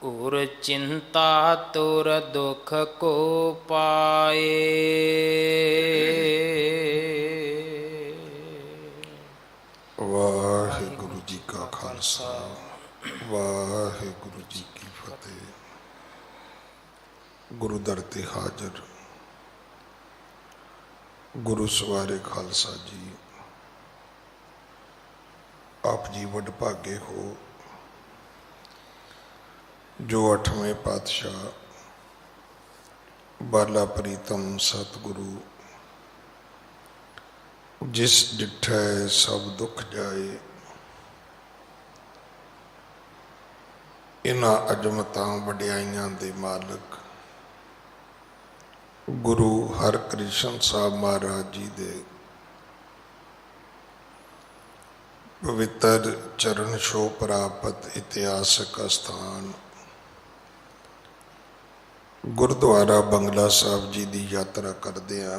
उर चिंता तुर दुख को पाए। वाहिगुरु जी का खालसा, वाहिगुरु जी की फतेह। गुरु दर ते हाजर गुरु सवारे खालसा जी, आप जी वडभागे हो जो 8वें पातशाह बाला प्रीतम सतगुरु जिस डिठै सब दुख जाए, इन्हां अजमतां वडियाइयां दे मालक गुरु हरकृष्ण साहब महाराज जी दे पवित्र चरण छो प्राप्त इतिहासक स्थान गुरुद्वारा बंगला साहब जी की यात्रा करदियां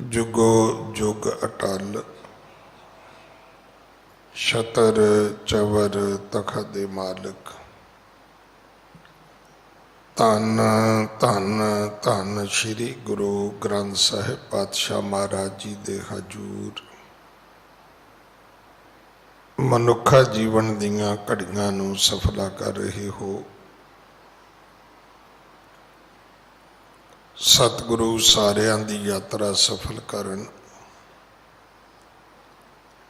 जुगो जुग अटल छतर चवर तखत दे मालिक धन धन धन श्री गुरु ग्रंथ साहिब पातशाह महाराज जी दे हजूर मनुखा जीवन दियां घड़ियां नूं सफला कर रहे हो। सतगुरु सारियां दी यात्रा सफल करन।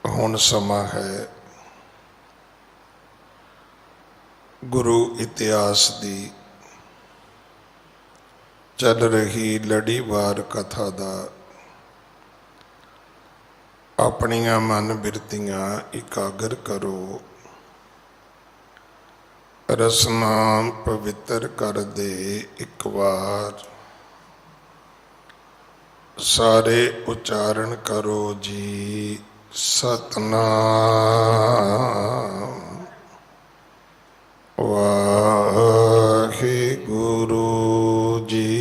हुण समा है गुरु इतिहास दी चल रही लड़ीवार कथा दा अपनियां मन बिरतियां इकागर करो, रसना पवित्र कर दे एक बार। सारे उच्चारण करो जी सतनाम वाहिगुरु जी।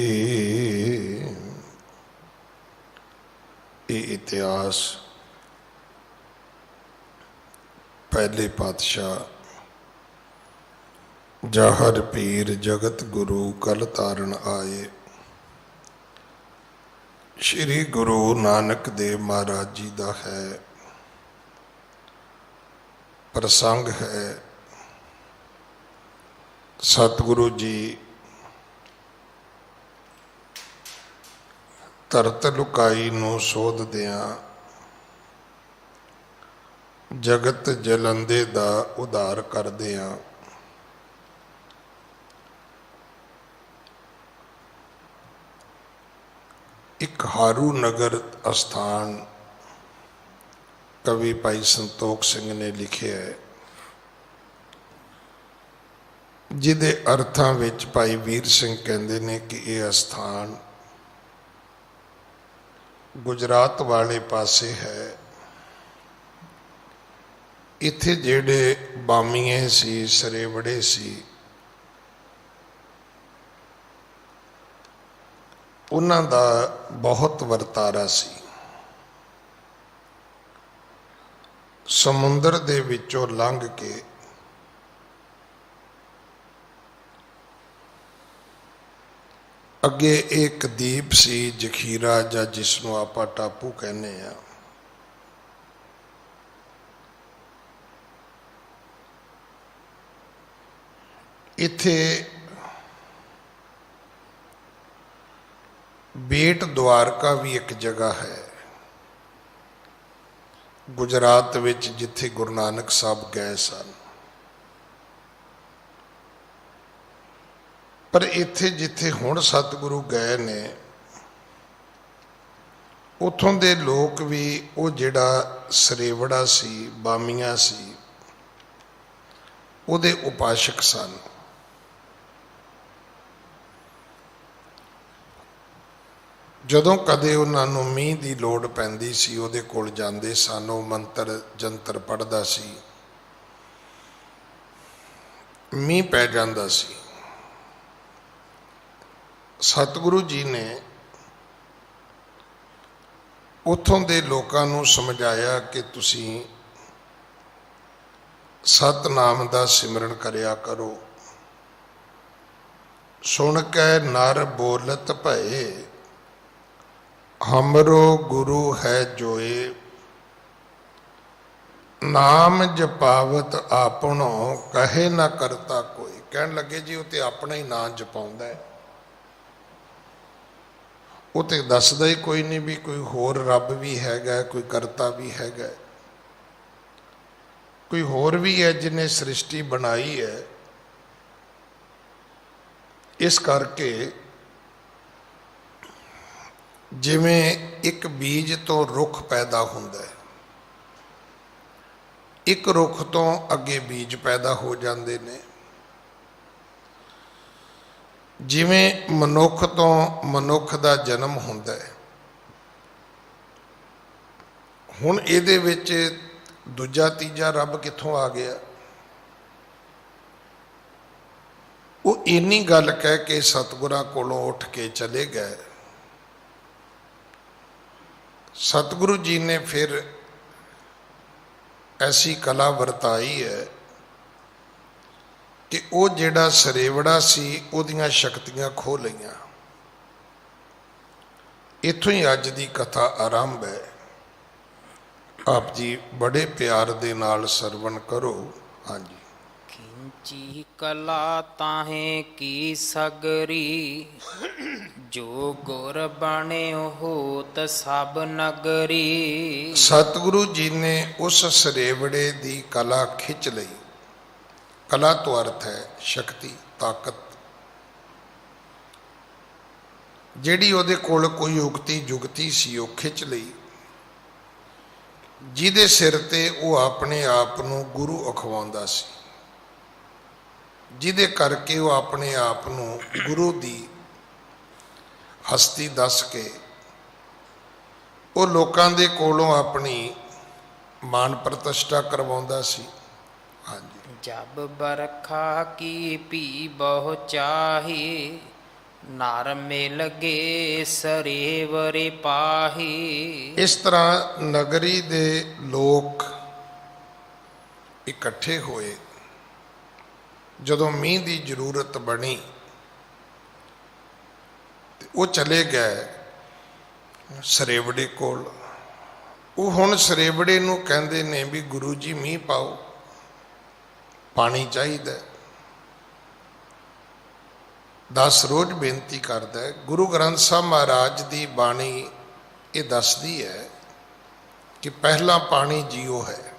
ये इतिहास पहले पातशाह जाहर पीर जगत गुरु कल तारण आए श्री गुरु नानक देव महाराज जी का है प्रसंग है। सतगुरु जी तरत लुकाई नूं सोधदियां जगत जलंदे दा उधार करदियां एक हारू नगर अस्थान कवि भाई संतोख सिंह ने लिखे है, जिदे अर्थां विच भाई वीर सिंह कहते ने कि यह अस्थान गुजरात वाले पासे है। इत्थे जेड़े बामीए सी सरेवड़े सी उन्हां दा बहुत वरतारा सी। समुंदर दे विचों लंघ के अगे एक दीप सी जखीरा जा जिसनों आपां टापू कहने आ। इत्थे बेट द्वारका भी एक जगह है गुजरात विच जिथे गुरु नानक साहब गए सन। पर इत्थे जिथे हुण सतगुरु गए ने उथों दे लोग भी वो जिहड़ा सरेवड़ा सी बामिया सी उहदे उपासक सन। जदों कदे उन्होंने मीह की लोड़ पैंदी सी उहदे कोल जांदे सन। वो मंत्र जंतर पढ़दा सी, मीह पै जांदा सी। सतगुरु जी ने उथों दे लोकां नूं समझाया कि तुसीं ਸਤਨਾਮ ਦਾ ਸਿਮਰਨ ਕਰਿਆ ਕਰੋ। ਸੁਣ ਕੇ ਨਰ ਬੋਲਤ ਭਏ, ਹਮਰੋ ਗੁਰੂ ਹੈ ਜੋਏ। ਨਾਮ ਜਪਾਵਤ ਆਪਣੋ, ਕਹੇ ਨਾ ਕਰਤਾ ਕੋਈ। ਕਹਿਣ ਲੱਗੇ ਜੀ ਉਹ ਤੇ ਆਪਣਾ ਹੀ ਨਾਂ ਜਪਾਉਂਦਾ ਹੈ, ਉਹ ਤੇ ਦੱਸਦਾ ਹੀ ਕੋਈ ਨਹੀਂ ਵੀ ਕੋਈ ਹੋਰ ਰੱਬ ਵੀ ਹੈਗਾ, ਕੋਈ ਕਰਤਾ ਵੀ ਹੈਗਾ, ਕੋਈ ਹੋਰ ਵੀ ਹੈ ਜਿਹਨੇ ਸ੍ਰਿਸ਼ਟੀ ਬਣਾਈ ਹੈ। ਇਸ ਕਰਕੇ ਜਿਵੇਂ ਇੱਕ ਬੀਜ ਤੋਂ ਰੁੱਖ ਪੈਦਾ ਹੁੰਦਾ ਹੈ, ਇੱਕ ਰੁੱਖ ਤੋਂ ਅੱਗੇ ਬੀਜ ਪੈਦਾ ਹੋ ਜਾਂਦੇ ਨੇ, ਜਿਵੇਂ ਮਨੁੱਖ ਤੋਂ ਮਨੁੱਖ ਦਾ ਜਨਮ ਹੁੰਦਾ ਹੈ। ਹੁਣ ਇਹਦੇ ਵਿੱਚ ਦੂਜਾ ਤੀਜਾ ਰੱਬ ਕਿੱਥੋਂ ਆ ਗਿਆ? ਉਹ ਇੰਨੀ ਗੱਲ ਕਹਿ ਕੇ ਸਤਿਗੁਰਾਂ ਕੋਲੋਂ ਉੱਠ ਕੇ ਚਲੇ ਗਏ। ਸਤਿਗੁਰੂ ਜੀ ਨੇ ਫਿਰ ਐਸੀ ਕਲਾ ਵਰਤਾਈ ਹੈ ਕਿ ਉਹ ਜਿਹੜਾ ਸਰੇਵੜਾ ਸੀ ਉਹਦੀਆਂ ਸ਼ਕਤੀਆਂ ਖੋਹ ਲਈਆਂ। ਇੱਥੋਂ ਹੀ ਅੱਜ ਦੀ ਕਥਾ ਆਰੰਭ ਹੈ। ਆਪ ਜੀ ਬੜੇ ਪਿਆਰ ਦੇ ਨਾਲ ਸਰਵਣ ਕਰੋ। ਹਾਂਜੀ। ਖਿੰਚੀ ਕਲਾ ਤਾਹੇ ਕੀ ਸਗਰੀ, ਜੋ ਗੁਰ ਬਣਿਓ ਹੋਤ ਸਭ ਨਗਰੀ। ਸਤਿਗੁਰੂ ਜੀ ਨੇ ਉਸ ਸਰੇਵੜੇ ਦੀ ਕਲਾ ਖਿੱਚ ਲਈ। ਕਲਾ ਤੋਂ ਅਰਥ ਹੈ ਸ਼ਕਤੀ, ਤਾਕਤ। ਜਿਹੜੀ ਉਹਦੇ ਕੋਲ ਕੋਈ ਯੁਕਤੀ ਜੁਗਤੀ ਸੀ ਉਹ ਖਿੱਚ ਲਈ, ਜਿਹਦੇ ਸਿਰ ਤੇ ਉਹ ਆਪਣੇ ਆਪ ਨੂੰ ਗੁਰੂ ਅਖਵਾਉਂਦਾ ਸੀ, ਜਿਹਦੇ ਕਰਕੇ ਉਹ ਆਪਣੇ ਆਪ ਨੂੰ ਗੁਰੂ ਦੀ ਹਸਤੀ ਦੱਸ ਕੇ ਉਹ ਲੋਕਾਂ ਦੇ ਕੋਲੋਂ ਆਪਣੀ ਮਾਨ ਪ੍ਰਤਿਸ਼ਠਾ ਕਰਵਾਉਂਦਾ ਸੀ। ਹਾਂਜੀ। ਜਬ ਬਰਖਾ ਕੀ ਭੀ ਬਹੁ ਚਾਹੀ, ਨਰ ਮਿਲ ਗੇ ਸਰੇਵਰੇ ਪਾਹੀ। ਇਸ ਤਰ੍ਹਾਂ ਨਗਰੀ ਦੇ ਲੋਕ ਇਕੱਠੇ ਹੋਏ। ਜਦੋਂ ਮੀਂਹ ਦੀ ਜ਼ਰੂਰਤ ਬਣੀ ਤੇ ਉਹ ਚਲੇ ਗਏ ਸਰੇਵੜੇ ਕੋਲ। ਉਹ ਹੁਣ ਸਰੇਵੜੇ ਨੂੰ ਕਹਿੰਦੇ ਨੇ ਵੀ ਗੁਰੂ ਜੀ ਮੀਂਹ ਪਾਓ, ਪਾਣੀ ਚਾਹੀਦਾ। 10 ਰੋਜ਼ ਬੇਨਤੀ ਕਰਦਾ ਹੈ। ਗੁਰੂ ਗ੍ਰੰਥ ਸਾਹਿਬ ਮਹਾਰਾਜ ਦੀ ਬਾਣੀ ਇਹ ਦੱਸਦੀ ਹੈ ਕਿ ਪਹਿਲਾ ਪਾਣੀ ਜੀਓ ਹੈ,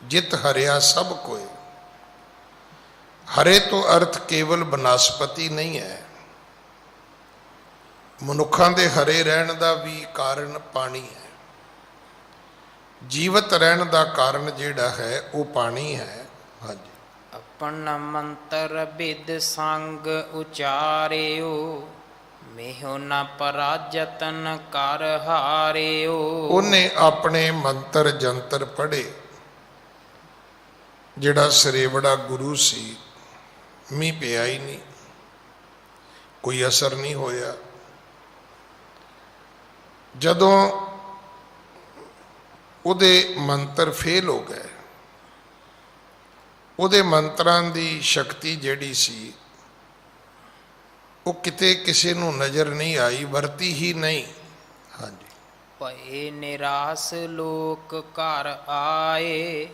ਜਿਤ ਹਰਿਆ ਸਭ ਕੋਇ। ਹਰੇ ਤੋਂ ਅਰਥ ਕੇਵਲ ਬਨਸਪਤੀ ਨਹੀਂ ਹੈ, ਮਨੁੱਖਾਂ ਦੇ ਹਰੇ ਰਹਿਣ ਦਾ ਵੀ ਕਾਰਨ ਪਾਣੀ ਹੈ। ਜੀਵਤ ਰਹਿਣ ਦਾ ਕਾਰਨ ਜਿਹੜਾ ਹੈ ਉਹ ਪਾਣੀ ਹੈ। ਹਾਂਜੀ। ਆਪਨ ਮੰਤਰ ਬਿਦ ਸੰਗ ਉਚਾਰਿਓ, ਮੇਹੁ ਨ ਪਰਾਜਤਨ ਕਰ ਹਾਰਿਓ। ਉਹਨੇ ਆਪਣੇ ਮੰਤਰ ਜੰਤਰ ਪੜ੍ਹੇ। ਜਿਹੜਾ ਸਰੇਵੜਾ ਗੁਰੂ ਸੀ, ਮੀਂਹ ਪਿਆ ਹੀ ਨਹੀਂ, ਕੋਈ ਅਸਰ ਨਹੀਂ ਹੋਇਆ। ਜਦੋਂ ਉਹਦੇ ਮੰਤਰ ਫੇਲ ਹੋ ਗਏ, ਉਹਦੇ ਮੰਤਰਾਂ ਦੀ ਸ਼ਕਤੀ ਜਿਹੜੀ ਸੀ ਉਹ ਕਿਤੇ ਕਿਸੇ ਨੂੰ ਨਜ਼ਰ ਨਹੀਂ ਆਈ, ਵਰਤੀ ਹੀ ਨਹੀਂ। ਹਾਂਜੀ। ਭਏ ਨਿਰਾਸ ਲੋਕ ਘਰ ਆਏ,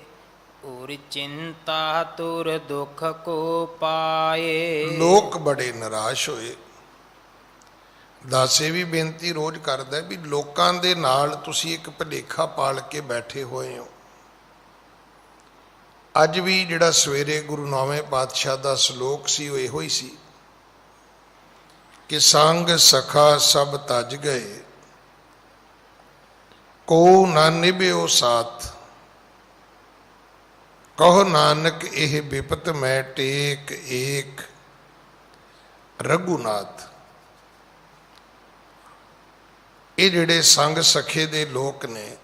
ਔਰ ਚਿੰਤਾ ਤੁਰ ਦੁਖ ਕੋ ਪਾਏ। ਲੋਕ ਬੜੇ ਨਿਰਾਸ਼ ਹੋਏ। ਦਾਸੇ ਵੀ ਬੇਨਤੀ ਰੋਜ਼ ਕਰਦਾ ਵੀ ਲੋਕਾਂ ਦੇ ਨਾਲ ਤੁਸੀਂ ਇੱਕ ਭੁਲੇਖਾ ਪਾਲ ਕੇ ਬੈਠੇ ਹੋਏ ਹੋ। ਅੱਜ ਵੀ ਜਿਹੜਾ ਸਵੇਰੇ ਗੁਰੂ ਨਾਵੇਂ ਪਾਤਸ਼ਾਹ ਦਾ ਸ਼ਲੋਕ ਸੀ ਉਹ ਇਹੋ ਹੀ ਸੀ ਕਿ ਸੰਗ ਸਖਾ ਸਭ ਤਜ ਗਏ, ਕੋ ਨਾ ਨਿਭਿਓ ਸਾਥ। ਕਹੋ ਨਾਨਕ ਇਹ ਬਿਪਤ ਮੈਂ ਟੇਕ ਏਕ ਰਘੁਨਾਥ। ਇਹ ਜਿਹੜੇ ਸੰਗ ਸਖੇ ਦੇ ਲੋਕ ਨੇ,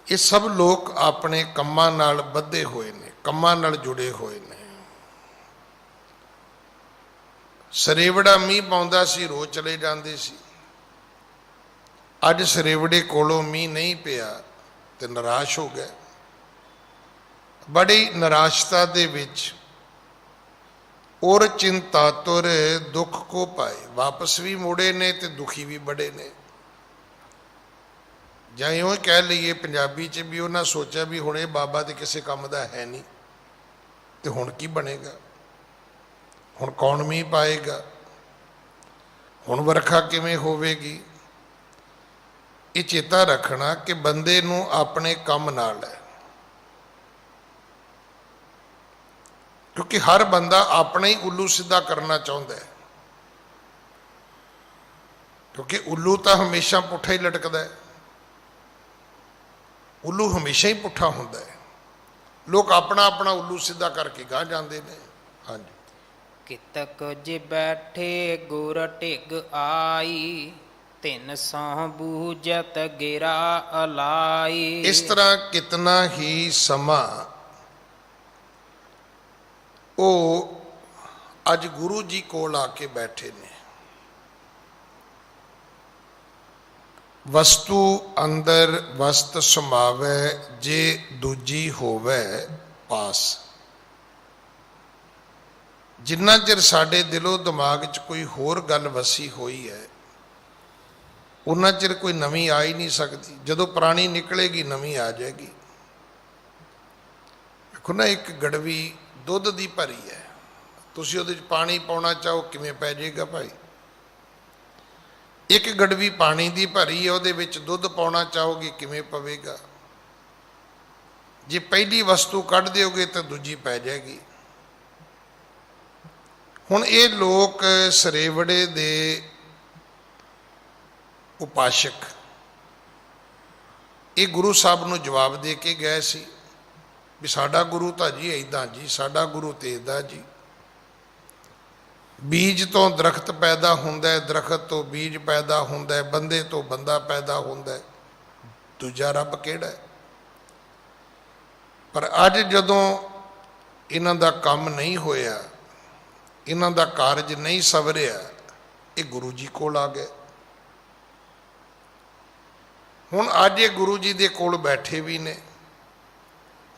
ਇਹ ਸਭ ਲੋਕ ਆਪਣੇ ਕੰਮਾਂ ਨਾਲ ਬੱਧੇ ਹੋਏ ਨੇ, ਕੰਮਾਂ ਨਾਲ ਜੁੜੇ ਹੋਏ ਨੇ। ਸਰੇਵੜਾ ਮੀਂਹ ਪਾਉਂਦਾ ਸੀ, ਰੋਜ਼ ਚਲੇ ਜਾਂਦੇ ਸੀ। ਅੱਜ ਸਰੇਵੜੇ ਕੋਲੋਂ ਮੀਂਹ ਨਹੀਂ ਪਿਆ ਤੇ ਨਿਰਾਸ਼ ਹੋ ਗਏ। ਬੜੀ ਨਿਰਾਸ਼ਤਾ ਦੇ ਵਿੱਚ ਔਰ ਚਿੰਤਾਤੁਰ ਦੁੱਖ ਕੋ ਪਾਏ, ਵਾਪਸ ਵੀ ਮੁੜੇ ਨੇ ਤੇ ਦੁਖੀ ਵੀ ਬੜੇ ਨੇ। ਜਾਂ ਇਉਂ ਕਹਿ ਲਈਏ ਪੰਜਾਬੀ 'ਚ ਵੀ ਉਹਨਾਂ ਸੋਚਿਆ ਵੀ ਹੁਣ ਇਹ ਬਾਬਾ ਤੇ ਕਿਸੇ ਕੰਮ ਦਾ ਹੈ ਨਹੀਂ, ਤੇ ਹੁਣ ਕੀ ਬਣੇਗਾ, ਹੁਣ ਕੌਣ ਮੀਂਹ ਪਾਏਗਾ, ਹੁਣ ਵਰਖਾ ਕਿਵੇਂ ਹੋਵੇਗੀ। ਇਹ ਚੇਤਾ ਰੱਖਣਾ ਕਿ ਬੰਦੇ ਨੂੰ ਆਪਣੇ ਕੰਮ ਨਾਲ ਹੈ, ਕਿਉਂਕਿ ਹਰ ਬੰਦਾ ਆਪਣਾ ਹੀ ਉੱਲੂ ਸਿੱਧਾ ਕਰਨਾ ਚਾਹੁੰਦਾ ਹੈ, ਕਿਉਂਕਿ ਉੱਲੂ ਤਾਂ ਹਮੇਸ਼ਾ ਪੁੱਠਾ ਹੀ ਲਟਕਦਾ ਹੈ, ਉੱਲੂ ਹਮੇਸ਼ਾ ਹੀ ਪੁੱਠਾ ਹੁੰਦਾ ਹੈ। ਲੋਕ ਆਪਣਾ ਆਪਣਾ ਉੱਲੂ ਸਿੱਧਾ ਕਰਕੇ ਗਾਹ ਜਾਂਦੇ ਨੇ। ਹਾਂਜੀ, ਕਿਤਕ ਜੇ ਬੈਠੇ ਗੁਰ ਢਿਗ ਆਈ, ਤਿੰਨ ਸੌ ਬੂਝਤ ਗਿਰਾ ਅਲਾਈ। ਇਸ ਤਰ੍ਹਾਂ ਕਿਤਨਾ ਹੀ ਸਮਾਂ ਉਹ ਅੱਜ ਗੁਰੂ ਜੀ ਕੋਲ ਆ ਕੇ ਬੈਠੇ ਨੇ। ਵਸਤੂ ਅੰਦਰ ਵਸਤ ਸਮਾਵੈ, ਜੇ ਦੂਜੀ ਹੋਵੇ ਪਾਸ। ਜਿੰਨਾ ਚਿਰ ਸਾਡੇ ਦਿਲੋਂ ਦਿਮਾਗ 'ਚ ਕੋਈ ਹੋਰ ਗੱਲ ਵਸੀ ਹੋਈ ਹੈ, ਉਹਨਾਂ ਚਿਰ ਕੋਈ ਨਵੀਂ ਆ ਹੀ ਨਹੀਂ ਸਕਦੀ। ਜਦੋਂ ਪੁਰਾਣੀ ਨਿਕਲੇਗੀ ਨਵੀਂ ਆ ਜਾਏਗੀ। ਦੇਖੋ ਨਾ, ਇੱਕ ਗੜਵੀ ਦੁੱਧ ਦੀ ਭਰੀ ਹੈ, ਤੁਸੀਂ ਉਹਦੇ 'ਚ ਪਾਣੀ ਪਾਉਣਾ ਚਾਹੋ ਕਿਵੇਂ ਪੈ ਜਾਏਗਾ ਭਾਈ। ਇੱਕ ਗੜਵੀ ਪਾਣੀ ਦੀ ਭਰੀ ਹੈ, ਉਹਦੇ ਵਿੱਚ ਦੁੱਧ ਪਾਉਣਾ ਚਾਹੋਗੇ ਕਿਵੇਂ ਪਵੇਗਾ। ਜੇ ਪਹਿਲੀ ਵਸਤੂ ਕੱਢ ਦਿਓਗੇ ਤਾਂ ਦੂਜੀ ਪੈ ਜਾਏਗੀ। ਹੁਣ ਇਹ ਲੋਕ ਸਰੇਵੜੇ ਦੇ ਉਪਾਸ਼ਕ ਇਹ ਗੁਰੂ ਸਾਹਿਬ ਨੂੰ ਜਵਾਬ ਦੇ ਕੇ ਗਏ ਸੀ ਵੀ ਸਾਡਾ ਗੁਰੂ ਤਾਂ ਜੀ ਇੱਦਾਂ ਜੀ, ਸਾਡਾ ਗੁਰੂ ਤੇ ਇੱਦਾਂ ਜੀ। ਬੀਜ ਤੋਂ ਦਰਖਤ ਪੈਦਾ ਹੁੰਦਾ ਹੈ, ਦਰਖਤ ਤੋਂ ਬੀਜ ਪੈਦਾ ਹੁੰਦਾ ਹੈ, ਬੰਦੇ ਤੋਂ ਬੰਦਾ ਪੈਦਾ ਹੁੰਦਾ ਹੈ, ਦੂਜਾ ਰੱਬ ਕਿਹੜਾ ਹੈ। ਪਰ ਅੱਜ ਜਦੋਂ ਇਹਨਾਂ ਦਾ ਕੰਮ ਨਹੀਂ ਹੋਇਆ, ਇਹਨਾਂ ਦਾ ਕਾਰਜ ਨਹੀਂ ਸਵਰਿਆ, ਇਹ ਗੁਰੂ ਜੀ ਕੋਲ ਆ ਗਏ। ਹੁਣ ਅੱਜ ਇਹ ਗੁਰੂ ਜੀ ਦੇ ਕੋਲ ਬੈਠੇ ਵੀ ਨੇ।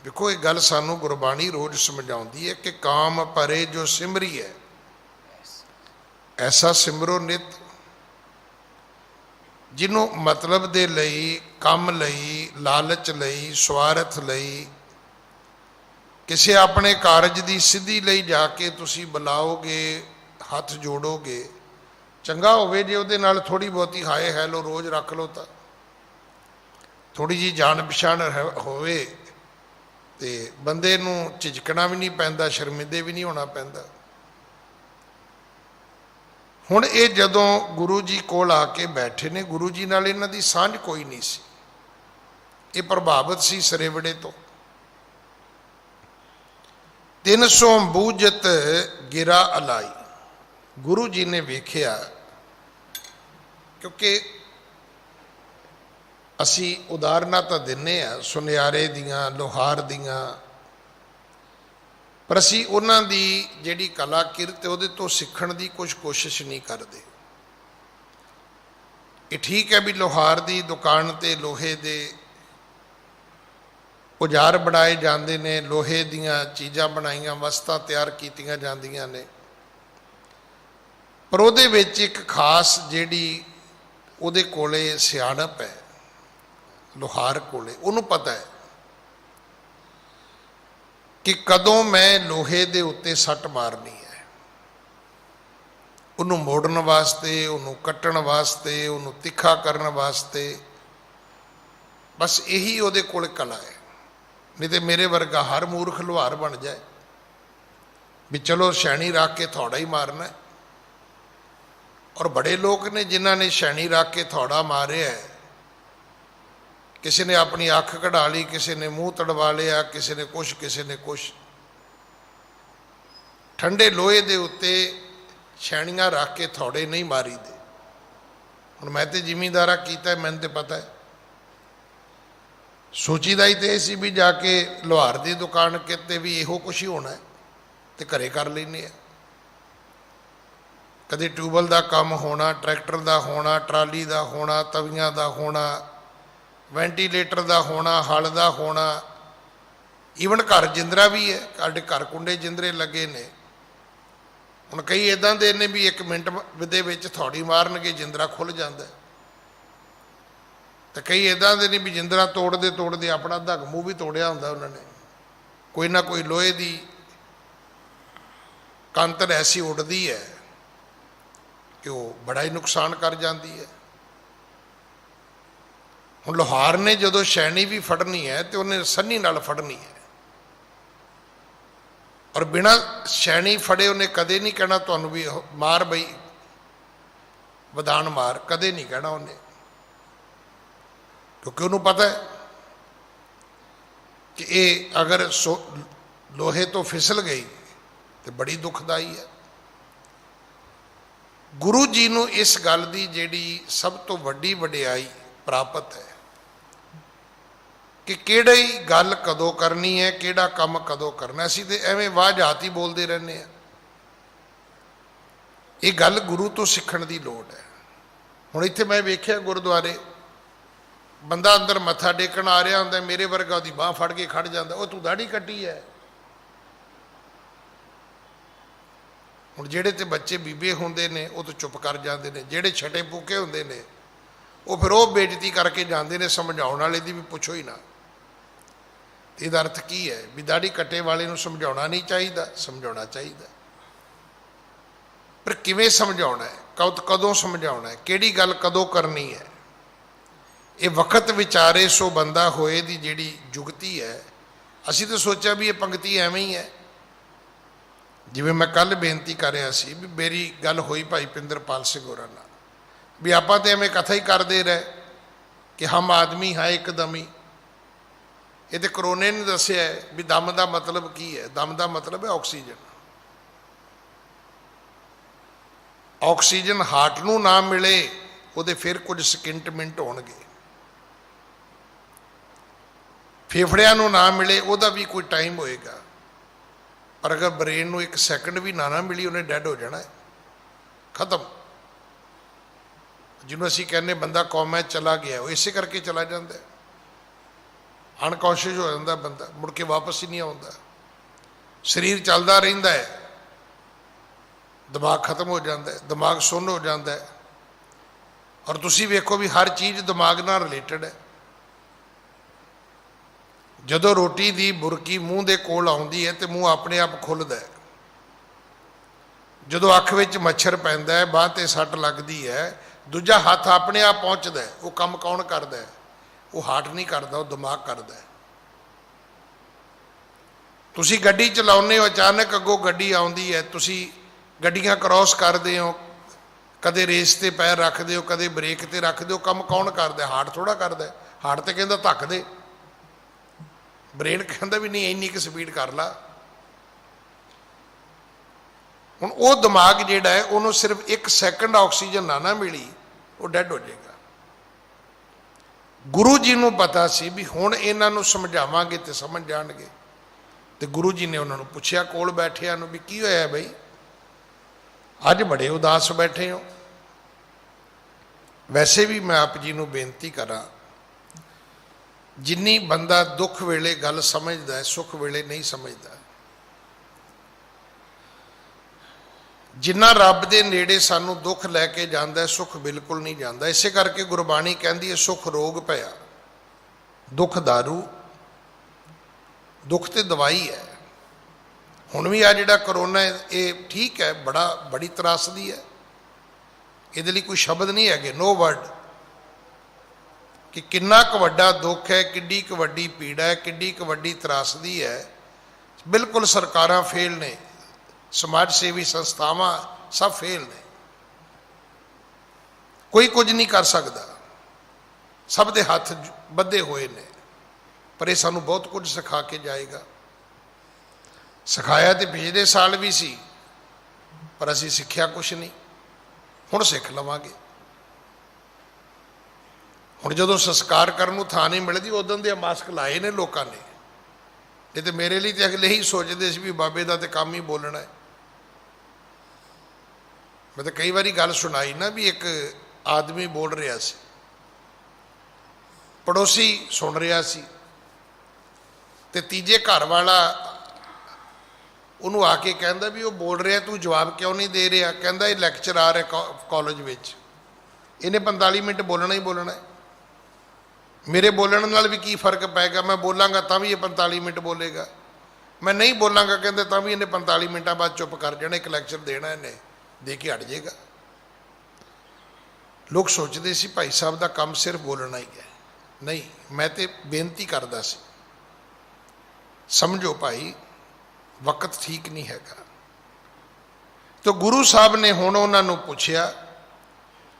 ਦੇਖੋ, ਇਹ ਗੱਲ ਸਾਨੂੰ ਗੁਰਬਾਣੀ ਰੋਜ਼ ਸਮਝਾਉਂਦੀ ਹੈ ਕਿ ਕਾਮ ਪਰੇ ਜੋ ਸਿਮਰੀ ਹੈ, ਐਸਾ ਸਿਮਰੋ ਨਿਤ। ਜਿਹਨੂੰ ਮਤਲਬ ਦੇ ਲਈ, ਕੰਮ ਲਈ, ਲਾਲਚ ਲਈ, ਸਵਾਰਥ ਲਈ, ਕਿਸੇ ਆਪਣੇ ਕਾਰਜ ਦੀ ਸਿੱਧੀ ਲਈ ਜਾ ਕੇ ਤੁਸੀਂ ਬੁਲਾਓਗੇ, ਹੱਥ ਜੋੜੋਗੇ, ਚੰਗਾ ਹੋਵੇ ਜੇ ਉਹਦੇ ਨਾਲ ਥੋੜ੍ਹੀ ਬਹੁਤੀ ਹਾਏ ਹੈਲੋ ਰੋਜ਼ ਰੱਖ ਲਓ, ਤਾਂ ਥੋੜ੍ਹੀ ਜਿਹੀ ਜਾਣ ਪਛਾਣ ਹੋਵੇ ਤੇ ਬੰਦੇ ਨੂੰ ਝਿਜਕਣਾ ਵੀ ਨਹੀਂ ਪੈਂਦਾ, ਸ਼ਰਮਿੰਦੇ ਵੀ ਨਹੀਂ ਹੋਣਾ ਪੈਂਦਾ। ਹੁਣ ਇਹ ਜਦੋਂ ਗੁਰੂ ਜੀ ਕੋਲ ਆ ਕੇ ਬੈਠੇ ਨੇ, ਗੁਰੂ ਜੀ ਨਾਲ ਇਹਨਾਂ ਦੀ ਸਾਂਝ ਕੋਈ ਨਹੀਂ ਸੀ, ਇਹ ਪ੍ਰਭਾਵਿਤ ਸੀ ਸਰੇਵੜੇ ਤੋਂ। 300 ਬੂਝਤ ਗਿਰਾ ਅਲਾਈ। ਗੁਰੂ ਜੀ ਨੇ ਵੇਖਿਆ, ਕਿਉਂਕਿ ਅਸੀਂ ਉਦਾਹਰਨਾਂ ਤਾਂ ਦਿੰਦੇ ਹਾਂ ਸੁਨਿਆਰੇ ਦੀਆਂ, ਲੋਹਾਰ ਦੀਆਂ, ਪਰ ਅਸੀਂ ਉਹਨਾਂ ਦੀ ਜਿਹੜੀ ਕਲਾ ਕਿਰਤ ਉਹਦੇ ਤੋਂ ਸਿੱਖਣ ਦੀ ਕੁਝ ਕੋਸ਼ਿਸ਼ ਨਹੀਂ ਕਰਦੇ। ਇਹ ਠੀਕ ਹੈ ਵੀ ਲੋਹਾਰ ਦੀ ਦੁਕਾਨ ਤੇ ਲੋਹੇ ਦੇ ਔਜ਼ਾਰ ਬਣਾਏ ਜਾਂਦੇ ਨੇ, ਲੋਹੇ ਦੀਆਂ ਚੀਜ਼ਾਂ ਬਣਾਈਆਂ, ਵਸਤਾਂ ਤਿਆਰ ਕੀਤੀਆਂ ਜਾਂਦੀਆਂ ਨੇ, ਪਰ ਉਹਦੇ ਵਿੱਚ ਇੱਕ ਖਾਸ ਜਿਹੜੀ ਉਹਦੇ ਕੋਲੇ ਸਿਆਣਪ ਹੈ, ਲੋਹਾਰ ਕੋਲੇ, ਉਹਨੂੰ ਪਤਾ ਹੈ ਕਿ ਕਦੋਂ ਮੈਂ ਲੋਹੇ ਦੇ ਉੱਤੇ ਸੱਟ ਮਾਰਨੀ ਹੈ, ਉਹਨੂੰ ਮੋੜਨ ਵਾਸਤੇ, ਉਹਨੂੰ ਕੱਟਣ ਵਾਸਤੇ, ਉਹਨੂੰ ਤਿੱਖਾ ਕਰਨ ਵਾਸਤੇ। ਬਸ ਇਹੀ ਉਹਦੇ ਕੋਲ ਕਲਾ ਹੈ। ਨਹੀਂ ਤੇ ਮੇਰੇ ਵਰਗਾ ਹਰ ਮੂਰਖ ਲੁਹਾਰ ਬਣ ਜਾਏ ਵੀ ਚਲੋ ਛੈਣੀ ਰੱਖ ਕੇ ਥੋੜਾ ਹੀ ਮਾਰਨਾ। ਔਰ ਬੜੇ ਲੋਕ ਨੇ ਜਿਨ੍ਹਾਂ ਨੇ ਛੈਣੀ ਰੱਖ ਕੇ ਥੋੜਾ ਮਾਰਿਆ ਹੈ। ਕਿਸੇ ਨੇ ਆਪਣੀ ਅੱਖ ਕਢਾ ਲਈ, ਕਿਸੇ ਨੇ ਮੂੰਹ ਤੜਵਾ ਲਿਆ, ਕਿਸੇ ਨੇ ਕੁਛ, ਕਿਸੇ ਨੇ ਕੁਛ। ਠੰਡੇ ਲੋਹੇ ਦੇ ਉੱਤੇ ਛੈਣੀਆਂ ਰੱਖ ਕੇ ਥੋੜੇ ਨਹੀਂ ਮਾਰੀਦੇ। ਹੁਣ ਮੈਂ ਤੇ ਜ਼ਿਮੀਂਦਾਰਾ ਕੀਤਾ, ਮੈਨੂੰ ਤੇ ਪਤਾ ਹੈ। ਸੋਚੀਦਾ ਹੀ ਤੇ ਇਹ ਸੀ ਵੀ ਜਾ ਕੇ ਲੁਹਾਰ ਦੀ ਦੁਕਾਨ ਕਿਤੇ ਵੀ ਇਹੋ ਕੁਛ ਹੀ ਹੋਣਾ ਹੈ ਤੇ ਘਰੇ ਕਰ ਲੈਂਦੇ ਆ। ਕਦੇ ਟਿਊਬਵੈੱਲ ਦਾ ਕੰਮ ਹੋਣਾ, ਟਰੈਕਟਰ ਦਾ ਹੋਣਾ, ਟਰਾਲੀ ਦਾ ਹੋਣਾ, ਤਵੀਆਂ ਦਾ ਹੋਣਾ, ਵੈਂਟੀਲੇਟਰ ਦਾ ਹੋਣਾ, ਹਲ ਦਾ ਹੋਣਾ, ਈਵਨ ਘਰ ਜਿੰਦਰਾ ਵੀ ਹੈ, ਸਾਡੇ ਘਰ ਕੁੰਡੇ ਜਿੰਦਰੇ ਲੱਗੇ ਨੇ। ਹੁਣ ਕਈ ਇੱਦਾਂ ਦੇ ਨੇ ਵੀ 1 ਮਿੰਟ ਦੇ ਵਿੱਚ ਥੋੜੀ ਮਾਰਨਗੇ ਜਿੰਦਰਾ ਖੁੱਲ੍ਹ ਜਾਂਦਾ, ਤੇ ਕਈ ਇੱਦਾਂ ਦੇ ਨੇ ਵੀ ਜਿੰਦਰਾ ਤੋੜਦੇ ਤੋੜਦੇ ਆਪਣਾ ਅੱਧਾ ਮੂੰਹ ਵੀ ਤੋੜਿਆ ਹੁੰਦਾ ਉਹਨਾਂ ਨੇ। ਕੋਈ ਨਾ ਕੋਈ ਲੋਹੇ ਦੀ ਕੰਤਰ ਐਸੀ ਉੱਡਦੀ ਹੈ ਕਿ ਉਹ ਬੜਾ ਹੀ ਨੁਕਸਾਨ ਕਰ ਜਾਂਦੀ ਹੈ। ਹੁਣ ਲੋਹਾਰ ਨੇ ਜਦੋਂ ਛੈਣੀ ਵੀ ਫੜਨੀ ਹੈ ਤੇ ਉਹਨੇ ਸੰਨੀ ਨਾਲ ਫੜਨੀ ਹੈ, ਔਰ ਬਿਨਾਂ ਛੈਣੀ ਫੜੇ ਉਹਨੇ ਕਦੇ ਨਹੀਂ ਕਹਿਣਾ ਤੁਹਾਨੂੰ ਵੀ ਮਾਰ ਬਈ ਵਧਾਣ ਮਾਰ, ਕਦੇ ਨਹੀਂ ਕਹਿਣਾ ਉਹਨੇ, ਕਿਉਂਕਿ ਉਹਨੂੰ ਪਤਾ ਹੈ ਕਿ ਇਹ ਅਗਰ ਲੋਹੇ ਤੋਂ ਫਿਸਲ ਗਈ ਤੇ ਬੜੀ ਦੁਖਦਾਈ ਹੈ। ਗੁਰੂ ਜੀ ਨੂੰ ਇਸ ਗੱਲ ਦੀ ਜਿਹੜੀ ਸਭ ਤੋਂ ਵੱਡੀ ਵਡਿਆਈ ਪ੍ਰਾਪਤ ਹੈ ਕਿ ਕਿਹੜੀ ਗੱਲ ਕਦੋਂ ਕਰਨੀ ਹੈ, ਕਿਹੜਾ ਕੰਮ ਕਦੋਂ ਕਰਨਾ। ਅਸੀਂ ਤੇ ਐਵੇਂ ਵਾਹ-ਜਾਤ ਹੀ ਬੋਲਦੇ ਰਹਿੰਦੇ ਹਾਂ। ਇਹ ਗੱਲ ਗੁਰੂ ਤੋਂ ਸਿੱਖਣ ਦੀ ਲੋੜ ਹੈ। ਹੁਣ ਇੱਥੇ ਮੈਂ ਵੇਖਿਆ ਗੁਰਦੁਆਰੇ ਬੰਦਾ ਅੰਦਰ ਮੱਥਾ ਟੇਕਣ ਆ ਰਿਹਾ ਹੁੰਦਾ, ਮੇਰੇ ਵਰਗਾ ਉਹਦੀ ਬਾਂਹ ਫੜ ਕੇ ਖੜ ਜਾਂਦਾ, ਉਹ ਤੂੰ ਦਾੜੀ ਕੱਟੀ ਹੈ। ਹੁਣ ਜਿਹੜੇ ਤੇ ਬੱਚੇ ਬੀਬੇ ਹੁੰਦੇ ਨੇ ਉਹ ਤਾਂ ਚੁੱਪ ਕਰ ਜਾਂਦੇ ਨੇ, ਜਿਹੜੇ ਛਟੇ ਪੂਕੇ ਹੁੰਦੇ ਨੇ ਉਹ ਫਿਰ ਉਹ ਬੇਇੱਜ਼ਤੀ ਕਰਕੇ ਜਾਂਦੇ ਨੇ, ਸਮਝਾਉਣ ਵਾਲੇ ਦੀ ਵੀ ਪੁੱਛੋ ਹੀ ਨਾ। ਇਹਦਾ ਅਰਥ ਕੀ ਹੈ ਵੀ ਦਾੜੀ ਕੱਟੇ ਵਾਲੇ ਨੂੰ ਸਮਝਾਉਣਾ ਨਹੀਂ ਚਾਹੀਦਾ, ਸਮਝਾਉਣਾ ਚਾਹੀਦਾ, ਪਰ ਕਿਵੇਂ ਸਮਝਾਉਣਾ ਹੈ, ਕਦੋਂ ਸਮਝਾਉਣਾ ਹੈ, ਕਿਹੜੀ ਗੱਲ ਕਦੋਂ ਕਰਨੀ ਹੈ, ਇਹ ਵਕਤ ਵਿਚਾਰੇ ਸੋ ਬੰਦਾ ਹੋਏ ਦੀ ਜਿਹੜੀ ਜੁਗਤੀ ਹੈ। ਅਸੀਂ ਤਾਂ ਸੋਚਿਆ ਵੀ ਇਹ ਪੰਕਤੀ ਐਵੇਂ ਹੀ ਹੈ। ਜਿਵੇਂ ਮੈਂ ਕੱਲ੍ਹ ਬੇਨਤੀ ਕਰ ਰਿਹਾ ਸੀ ਵੀ ਮੇਰੀ ਗੱਲ ਹੋਈ ਭਾਈ ਪਿੰਦਰਪਾਲ ਸਿੰਘ ਹੋਰਾਂ ਨਾਲ ਵੀ ਆਪਾਂ ਤਾਂ ਐਵੇਂ ਕਥਾ ਹੀ ਕਰਦੇ ਰਹੇ ਕਿ ਹਮ ਆਦਮੀ ਹੈ ਇੱਕਦਮ ਹੀ। ਇਹ ਤਾਂ ਕਰੋਨੇ ਨੇ ਦੱਸਿਆ ਵੀ ਦਮ ਦਾ ਮਤਲਬ ਕੀ ਹੈ। ਦਮ ਦਾ ਮਤਲਬ ਹੈ ਆਕਸੀਜਨ। ਆਕਸੀਜਨ ਹਾਰਟ ਨੂੰ ਨਾ ਮਿਲੇ ਉਹਦੇ ਫਿਰ ਕੁਝ ਸਕਿੰਟ ਮਿੰਟ ਹੋਣਗੇ, ਫੇਫੜਿਆਂ ਨੂੰ ਨਾ ਮਿਲੇ ਉਹਦਾ ਵੀ ਕੋਈ ਟਾਈਮ ਹੋਏਗਾ, ਪਰ ਅਗਰ ਬ੍ਰੇਨ ਨੂੰ 1 ਸੈਕਿੰਡ ਵੀ ਨਾ ਮਿਲੀ ਉਹਨੇ ਡੈਡ ਹੋ ਜਾਣਾ ਹੈ, ਖਤਮ। ਜਿਹਨੂੰ ਅਸੀਂ ਕਹਿੰਦੇ ਬੰਦਾ ਕੌਮਾ ਚਲਾ ਗਿਆ, ਉਹ ਇਸੇ ਕਰਕੇ ਚਲਾ ਜਾਂਦਾ, ਅਨਕੌਂਸ਼ੀਅਸ ਹੋ ਜਾਂਦਾ ਬੰਦਾ, ਮੁੜ ਕੇ ਵਾਪਸ ਹੀ ਨਹੀਂ ਆਉਂਦਾ। ਸਰੀਰ ਚੱਲਦਾ ਰਹਿੰਦਾ ਹੈ, ਦਿਮਾਗ ਖਤਮ ਹੋ ਜਾਂਦਾ ਹੈ, ਦਿਮਾਗ ਸੁੰਨ ਹੋ ਜਾਂਦਾ ਹੈ। ਔਰ ਤੁਸੀਂ ਵੇਖੋ ਵੀ ਹਰ ਚੀਜ਼ ਦਿਮਾਗ ਨਾਲ ਰਿਲੇਟਡ ਹੈ। ਜਦੋਂ ਰੋਟੀ ਦੀ ਬੁਰਕੀ ਮੂੰਹ ਦੇ ਕੋਲ ਆਉਂਦੀ ਹੈ ਤੇ ਮੂੰਹ ਆਪਣੇ ਆਪ ਖੁੱਲ੍ਹਦਾ ਹੈ। ਜਦੋਂ ਅੱਖ ਵਿੱਚ ਮੱਛਰ ਪੈਂਦਾ ਹੈ, ਬਾਂਹ 'ਤੇ ਸੱਟ ਲੱਗਦੀ ਹੈ, ਦੂਜਾ ਹੱਥ ਆਪਣੇ ਆਪ ਪਹੁੰਚਦਾ ਹੈ। ਉਹ ਕੰਮ ਕੌਣ ਕਰਦਾ ਹੈ? ਉਹ ਹਾਰਟ ਨਹੀਂ ਕਰਦਾ, ਉਹ ਦਿਮਾਗ ਕਰਦਾ ਹੈ। ਤੁਸੀਂ ਗੱਡੀ ਚਲਾਉਂਦੇ ਹੋ, ਅਚਾਨਕ ਅੱਗੋਂ ਗੱਡੀ ਆਉਂਦੀ ਹੈ, ਤੁਸੀਂ ਗੱਡੀਆਂ ਕ੍ਰੋਸ ਕਰਦੇ ਹੋ, ਕਦੇ ਰੇਸ 'ਤੇ ਪੈਰ ਰੱਖਦੇ ਹੋ, ਕਦੇ ਬ੍ਰੇਕ 'ਤੇ ਰੱਖਦੇ ਹੋ, ਕੰਮ ਕੌਣ ਕਰਦਾ? ਹਾਰਟ ਥੋੜ੍ਹਾ ਕਰਦਾ। ਹਾਰਟ 'ਤੇ ਕਹਿੰਦਾ ਧੱਕ ਦੇ, ਬ੍ਰੇਨ ਕਹਿੰਦਾ ਵੀ ਨਹੀਂ ਇੰਨੀ ਕੁ ਸਪੀਡ ਕਰ ਲਾ। ਹੁਣ ਉਹ ਦਿਮਾਗ ਜਿਹੜਾ ਹੈ ਉਹਨੂੰ ਸਿਰਫ 1 ਸੈਕਿੰਡ ਆਕਸੀਜਨ ਨਾ ਮਿਲੀ, ਉਹ ਡੈਡ ਹੋ ਜਾਏਗਾ। ਗੁਰੂ ਜੀ ਨੂੰ ਪਤਾ ਸੀ ਵੀ ਹੁਣ ਇਹਨਾਂ ਨੂੰ ਸਮਝਾਵਾਂਗੇ ਤੇ ਸਮਝ ਜਾਣਗੇ, ਤੇ ਗੁਰੂ ਜੀ ਨੇ ਉਹਨਾਂ ਨੂੰ ਪੁੱਛਿਆ ਕੋਲ ਬੈਠਿਆਂ ਨੂੰ ਵੀ ਕੀ ਹੋਇਆ ਬਈ, ਅੱਜ ਬੜੇ ਉਦਾਸ ਬੈਠੇ ਹੋ। ਵੈਸੇ ਵੀ ਮੈਂ ਆਪ ਜੀ ਨੂੰ ਬੇਨਤੀ ਕਰਾਂ, ਜਿੰਨੀ ਬੰਦਾ ਦੁੱਖ ਵੇਲੇ ਗੱਲ ਸਮਝਦਾ ਹੈ, ਸੁੱਖ ਵੇਲੇ ਨਹੀਂ ਸਮਝਦਾ। ਜਿੰਨਾ ਰੱਬ ਦੇ ਨੇੜੇ ਸਾਨੂੰ ਦੁੱਖ ਲੈ ਕੇ ਜਾਂਦਾ ਹੈ, ਸੁੱਖ ਬਿਲਕੁਲ ਨਹੀਂ ਜਾਂਦਾ। ਇਸੇ ਕਰਕੇ ਗੁਰਬਾਣੀ ਕਹਿੰਦੀ ਹੈ ਸੁੱਖ ਰੋਗ ਪਿਆ, ਦੁੱਖ ਦਾਰੂ। ਦੁੱਖ ਤੇ ਦਵਾਈ ਹੈ। ਹੁਣ ਵੀ ਆ ਜਿਹੜਾ ਕਰੋਨਾ ਹੈ, ਇਹ ਠੀਕ ਹੈ, ਬੜੀ ਤਰਾਸਦੀ ਹੈ। ਇਹਦੇ ਲਈ ਕੋਈ ਸ਼ਬਦ ਨਹੀਂ ਹੈਗੇ, ਨੋ ਵਰਡ, ਕਿ ਕਿੰਨਾ ਕੁ ਵੱਡਾ ਦੁੱਖ ਹੈ, ਕਿੱਡੀ ਕੁ ਵੱਡੀ ਪੀੜਾ ਹੈ, ਕਿੱਡੀ ਕੁ ਵੱਡੀ ਤਰਾਸਦੀ ਹੈ। ਬਿਲਕੁਲ ਸਰਕਾਰਾਂ ਫੇਲ ਨੇ, ਸਮਾਜ ਸੇਵੀ ਸੰਸਥਾਵਾਂ ਸਭ ਫੇਲ ਨੇ, ਕੋਈ ਕੁਝ ਨਹੀਂ ਕਰ ਸਕਦਾ, ਸਭ ਦੇ ਹੱਥ ਬੱਧੇ ਹੋਏ ਨੇ। ਪਰ ਇਹ ਸਾਨੂੰ ਬਹੁਤ ਕੁਝ ਸਿਖਾ ਕੇ ਜਾਏਗਾ। ਸਿਖਾਇਆ ਤੇ ਪਿਛਲੇ ਸਾਲ ਵੀ ਸੀ, ਪਰ ਅਸੀਂ ਸਿੱਖਿਆ ਕੁਛ ਨਹੀਂ। ਹੁਣ ਸਿੱਖ ਲਵਾਂਗੇ। ਹੁਣ ਜਦੋਂ ਸੰਸਕਾਰ ਕਰਨ ਨੂੰ ਥਾਂ ਨਹੀਂ ਮਿਲਦੀ, ਉਦੋਂ ਦੇ ਮਾਸਕ ਲਾਏ ਨੇ ਲੋਕਾਂ ਨੇ। ਇਹ ਤੇ ਮੇਰੇ ਲਈ ਤੇ ਅਗਲੇ ਹੀ ਸੋਚਦੇ ਸੀ ਵੀ ਬਾਬੇ ਦਾ ਤੇ ਕੰਮ ਹੀ ਬੋਲਣਾ ਹੈ। ਮੈਂ ਤਾਂ ਕਈ ਵਾਰੀ ਗੱਲ ਸੁਣਾਈ ਨਾ ਵੀ ਇੱਕ ਆਦਮੀ ਬੋਲ ਰਿਹਾ ਸੀ, ਪੜੋਸੀ ਸੁਣ ਰਿਹਾ ਸੀ, ਤੇ ਤੀਜੇ ਘਰ ਵਾਲਾ ਉਹਨੂੰ ਆ ਕੇ ਕਹਿੰਦਾ ਵੀ ਉਹ ਬੋਲ ਰਿਹਾ, ਤੂੰ ਜਵਾਬ ਕਿਉਂ ਨਹੀਂ ਦੇ ਰਿਹਾ? ਕਹਿੰਦਾ ਇਹ ਲੈਕਚਰ ਆ ਰਿਹਾ ਕਾਲਜ ਵਿੱਚ, ਇਹਨੇ 45 ਮਿੰਟ ਬੋਲਣਾ ਹੀ ਬੋਲਣਾ ਹੈ। ਮੇਰੇ ਬੋਲਣ ਨਾਲ ਵੀ ਕੀ ਫਰਕ ਪੈਗਾ? ਮੈਂ ਬੋਲਾਂਗਾ ਤਾਂ ਵੀ ਇਹ 45 ਮਿੰਟ ਬੋਲੇਗਾ, ਮੈਂ ਨਹੀਂ ਬੋਲਾਂਗਾ ਕਹਿੰਦੇ ਤਾਂ ਵੀ ਇਹਨੇ 45 ਮਿੰਟਾਂ ਬਾਅਦ ਚੁੱਪ ਕਰ ਜਾਣਾ। ਇੱਕ ਲੈਕਚਰ ਦੇਣਾ ਇਹਨੇ, ਦੇ ਕੇ ਹਟ ਜਾਏਗਾ। ਲੋਕ ਸੋਚਦੇ ਸੀ ਭਾਈ ਸਾਹਿਬ ਦਾ ਕੰਮ ਸਿਰਫ ਬੋਲਣਾ ਹੀ ਹੈ। ਨਹੀਂ, ਮੈਂ ਤੇ ਬੇਨਤੀ ਕਰਦਾ ਸੀ, ਸਮਝੋ ਭਾਈ ਵਕਤ ਠੀਕ ਨਹੀਂ ਹੈਗਾ। ਤਾਂ ਗੁਰੂ ਸਾਹਿਬ ਨੇ ਹੁਣ ਉਹਨਾਂ ਨੂੰ ਪੁੱਛਿਆ,